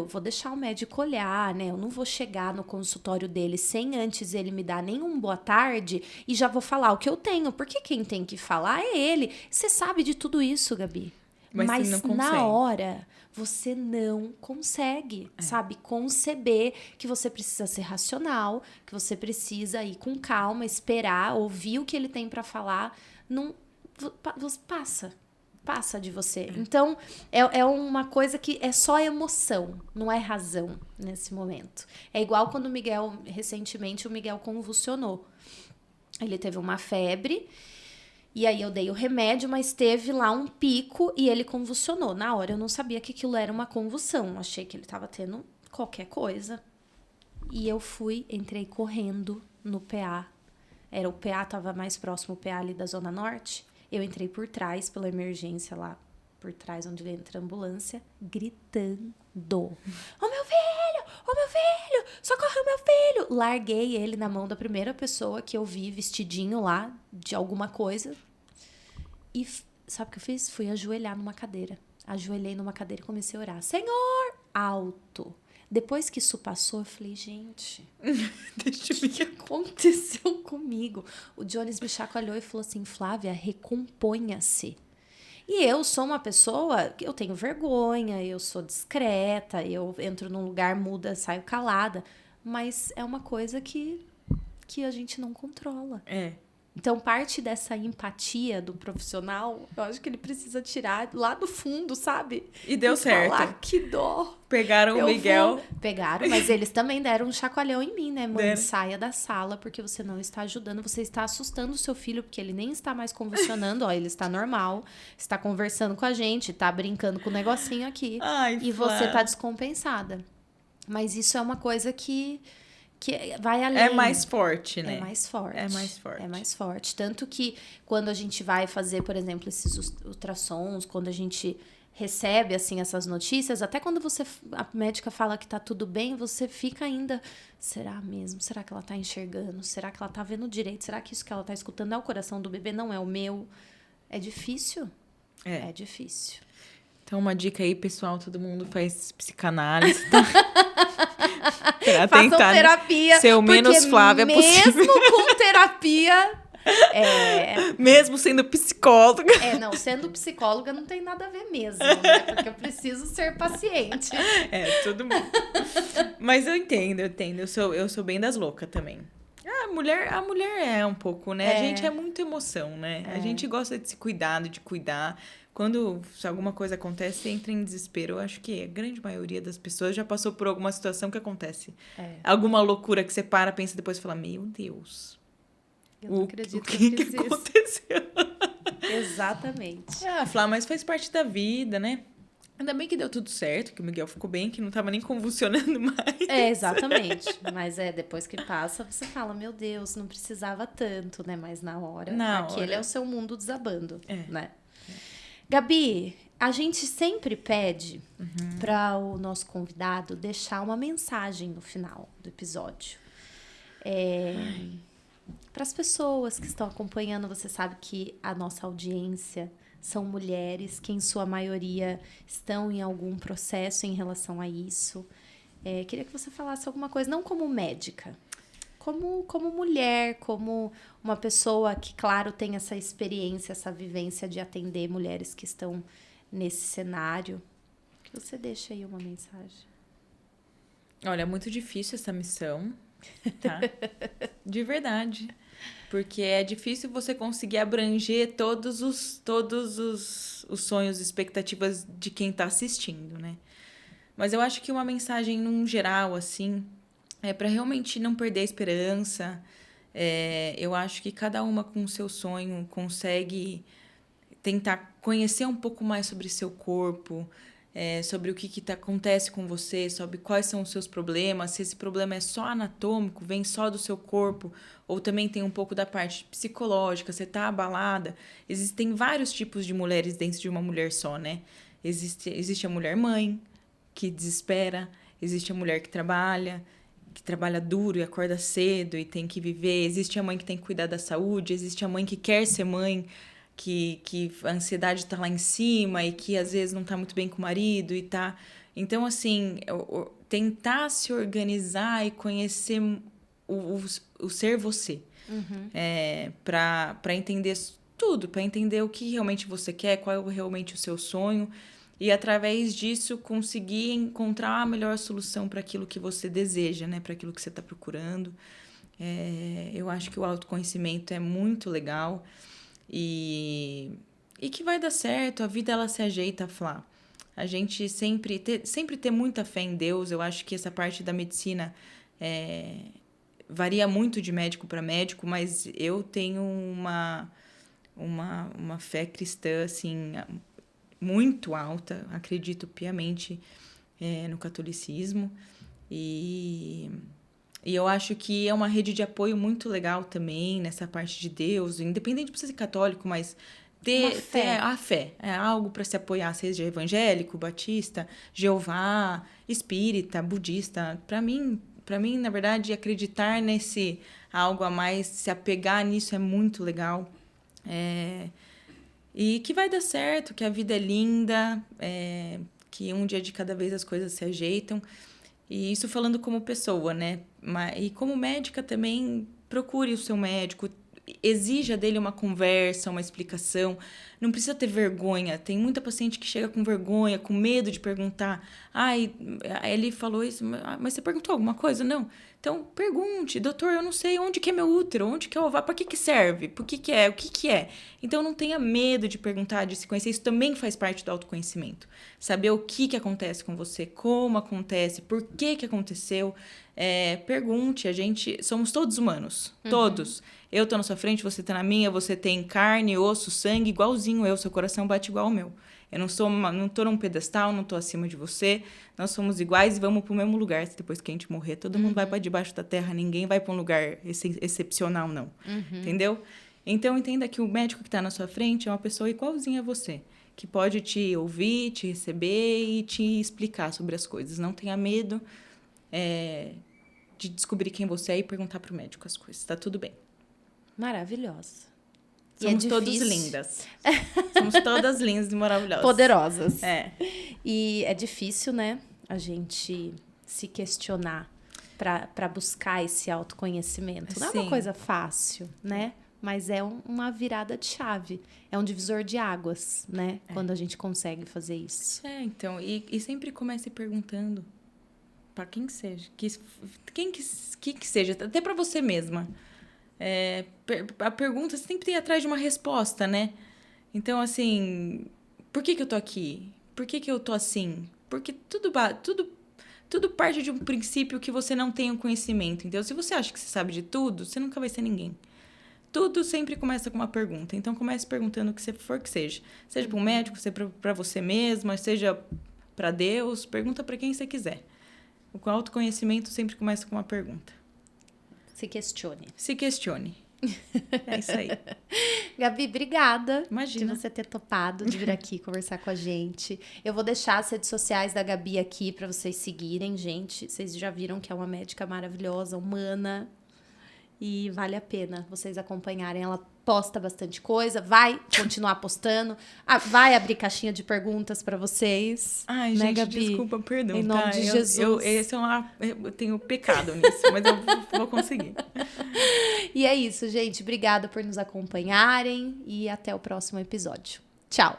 vou deixar o médico olhar, né? Eu não vou chegar no consultório dele sem antes ele me dar nenhum boa tarde e já vou falar o que eu tenho. Porque quem tem que falar é ele. Você sabe de tudo isso, Gabi. Mas na hora, você não consegue, sabe? Conceber que você precisa ser racional, que você precisa ir com calma, esperar, ouvir o que ele tem pra falar. Não, passa de você. Então, é uma coisa que é só emoção, não é razão nesse momento. É igual quando recentemente o Miguel convulsionou. Ele teve uma febre... E aí eu dei o remédio, mas teve lá um pico e ele convulsionou. Na hora eu não sabia que aquilo era uma convulsão. Achei que ele tava tendo qualquer coisa. E eu entrei correndo no PA. O PA tava mais próximo, o PA ali da Zona Norte. Eu entrei por trás, pela emergência lá, por trás onde entra a ambulância, gritando. Ô meu filho, socorre o meu filho. Larguei ele na mão da primeira pessoa que eu vi vestidinho lá de alguma coisa. E sabe o que eu fiz? Fui ajoelhar numa cadeira. Ajoelhei numa cadeira e comecei a orar. Senhor! Alto. Depois que isso passou, eu falei, gente, o que aconteceu comigo? O Jones me chacoalhou e falou assim, Flávia, recomponha-se. E eu sou uma pessoa, eu tenho vergonha, eu sou discreta, eu entro num lugar, muda, saio calada. Mas é uma coisa que a gente não controla. Então, parte dessa empatia do profissional, eu acho que ele precisa tirar lá do fundo, sabe? E deu certo. Falar, que dó. Pegaram o Miguel. Pegaram, mas eles também deram um chacoalhão em mim, né? Mãe, saia da sala, porque você não está ajudando. Você está assustando o seu filho, porque ele nem está mais convulsionando. Ó, ele está normal, está conversando com a gente, está brincando com o negocinho aqui. E você está descompensada. Mas isso é uma coisa que vai além. É mais forte, né? É mais forte. Tanto que quando a gente vai fazer, por exemplo, esses ultrassons, quando a gente recebe, assim, essas notícias, até quando a médica fala que tá tudo bem, você fica ainda, será mesmo? Será que ela tá enxergando? Será que ela tá vendo direito? Será que isso que ela tá escutando é o coração do bebê, não é o meu? É difícil. É difícil. Então, uma dica aí, pessoal, todo mundo faz psicanálise, tá? Façam terapia. Ser o menos Flávia possível. Mesmo com terapia... Mesmo sendo psicóloga. Não, sendo psicóloga não tem nada a ver mesmo, né? Porque eu preciso ser paciente. Todo mundo. Mas eu entendo. Eu sou bem das loucas também. A mulher é um pouco, né? A gente é muito emoção, né? A gente gosta de se cuidar, de cuidar. Quando alguma coisa acontece, entra em desespero. Eu acho que a grande maioria das pessoas já passou por alguma situação que acontece. Alguma loucura que você pensa depois e fala, meu Deus... Eu não acredito que aconteceu. Exatamente. Flá, mas faz parte da vida, né? Ainda bem que deu tudo certo, que o Miguel ficou bem, que não tava nem convulsionando mais. Exatamente. Mas depois que passa, você fala, meu Deus, não precisava tanto, né? Mas na hora, aquele é o seu mundo desabando, né? Gabi, a gente sempre pede para o nosso convidado deixar uma mensagem no final do episódio. Para as pessoas que estão acompanhando, você sabe que a nossa audiência são mulheres que, em sua maioria, estão em algum processo em relação a isso. Queria que você falasse alguma coisa, não como médica, como mulher, como uma pessoa que, claro, tem essa experiência, essa vivência de atender mulheres que estão nesse cenário. Que você deixa aí uma mensagem. Olha, é muito difícil essa missão, tá? De verdade. Porque é difícil você conseguir abranger todos os sonhos e expectativas de quem tá assistindo, né? Mas eu acho que uma mensagem, num geral, assim, é para realmente não perder a esperança. Eu acho que cada uma com o seu sonho consegue tentar conhecer um pouco mais sobre seu corpo, sobre o que acontece com você, sobre quais são os seus problemas, se esse problema é só anatômico, vem só do seu corpo, ou também tem um pouco da parte psicológica, você tá abalada. Existem vários tipos de mulheres dentro de uma mulher só, né? Existe a mulher mãe, que desespera, existe a mulher que trabalha duro e acorda cedo e tem que viver, existe a mãe que tem que cuidar da saúde, existe a mãe que quer ser mãe, que a ansiedade tá lá em cima e que às vezes não tá muito bem com o marido e tá... Então, assim, tentar se organizar e conhecer o ser você. Para entender tudo, para entender o que realmente você quer, qual é realmente o seu sonho e, através disso, conseguir encontrar a melhor solução para aquilo que você deseja, né? Para aquilo que você está procurando. Eu acho que o autoconhecimento é muito legal e que vai dar certo, a vida ela se ajeita, Flá. A gente sempre ter muita fé em Deus. Eu acho que essa parte da medicina varia muito de médico para médico, mas eu tenho uma fé cristã, assim, muito alta. Acredito piamente no catolicismo. E eu acho que é uma rede de apoio muito legal também nessa parte de Deus, independente de ser católico, mas ter a fé. É algo para se apoiar, seja evangélico, batista, Jeová, espírita, budista. Para mim, na verdade, acreditar nesse algo a mais, se apegar nisso é muito legal. E que vai dar certo, que a vida é linda, que um dia de cada vez as coisas se ajeitam. E isso falando como pessoa, né? E como médica também, procure o seu médico, exija dele uma conversa, uma explicação. Não precisa ter vergonha. Tem muita paciente que chega com vergonha, com medo de perguntar. Ele falou isso, mas você perguntou alguma coisa? Não. Então, pergunte, doutor, eu não sei onde que é meu útero, onde que é o ovário, para que serve, por que é, o que é. Então, não tenha medo de perguntar, de se conhecer, isso também faz parte do autoconhecimento. Saber o que acontece com você, como acontece, por que aconteceu. Pergunte, somos todos humanos, todos. Eu tô na sua frente, você tá na minha, você tem carne, osso, sangue, igualzinho eu, seu coração bate igual ao meu. Eu não tô num pedestal, não tô acima de você. Nós somos iguais e vamos pro mesmo lugar. Depois que a gente morrer, todo mundo vai para debaixo da terra. Ninguém vai para um lugar excepcional, não. Entendeu? Então, entenda que o médico que tá na sua frente é uma pessoa igualzinha a você, que pode te ouvir, te receber e te explicar sobre as coisas. Não tenha medo de descobrir quem você é e perguntar pro médico as coisas. Tá tudo bem. Maravilhosa. Somos todas lindas. Somos todas lindas e maravilhosas. Poderosas. E é difícil, né? A gente se questionar para buscar esse autoconhecimento. Não é uma coisa fácil, né? Mas é uma virada de chave. É um divisor de águas, né? Quando a gente consegue fazer isso. Então. E sempre comece perguntando para quem seja. Quem que seja. Até para você mesma. A pergunta sempre tem atrás de uma resposta, né? Então, assim, por que eu tô aqui? Por que eu tô assim? Porque tudo parte de um princípio que você não tem o conhecimento. Então, se você acha que você sabe de tudo, você nunca vai ser ninguém. Tudo sempre começa com uma pergunta. Então, comece perguntando o que você for que seja. Seja para um médico, seja para você mesma, seja para Deus. Pergunta para quem você quiser. O autoconhecimento sempre começa com uma pergunta. Se questione. Se questione. É isso aí. Gabi, obrigada. Imagina. De você ter topado de vir aqui conversar com a gente. Eu vou deixar as redes sociais da Gabi aqui para vocês seguirem, gente. Vocês já viram que é uma médica maravilhosa, humana. E vale a pena vocês acompanharem. Ela posta bastante coisa, vai continuar postando, vai abrir caixinha de perguntas para vocês. Ai, né, gente, Gabi? Desculpa, perdão. Em nome de Jesus. Eu tenho pecado nisso, mas eu vou conseguir. E é isso, gente. Obrigada por nos acompanharem e até o próximo episódio. Tchau!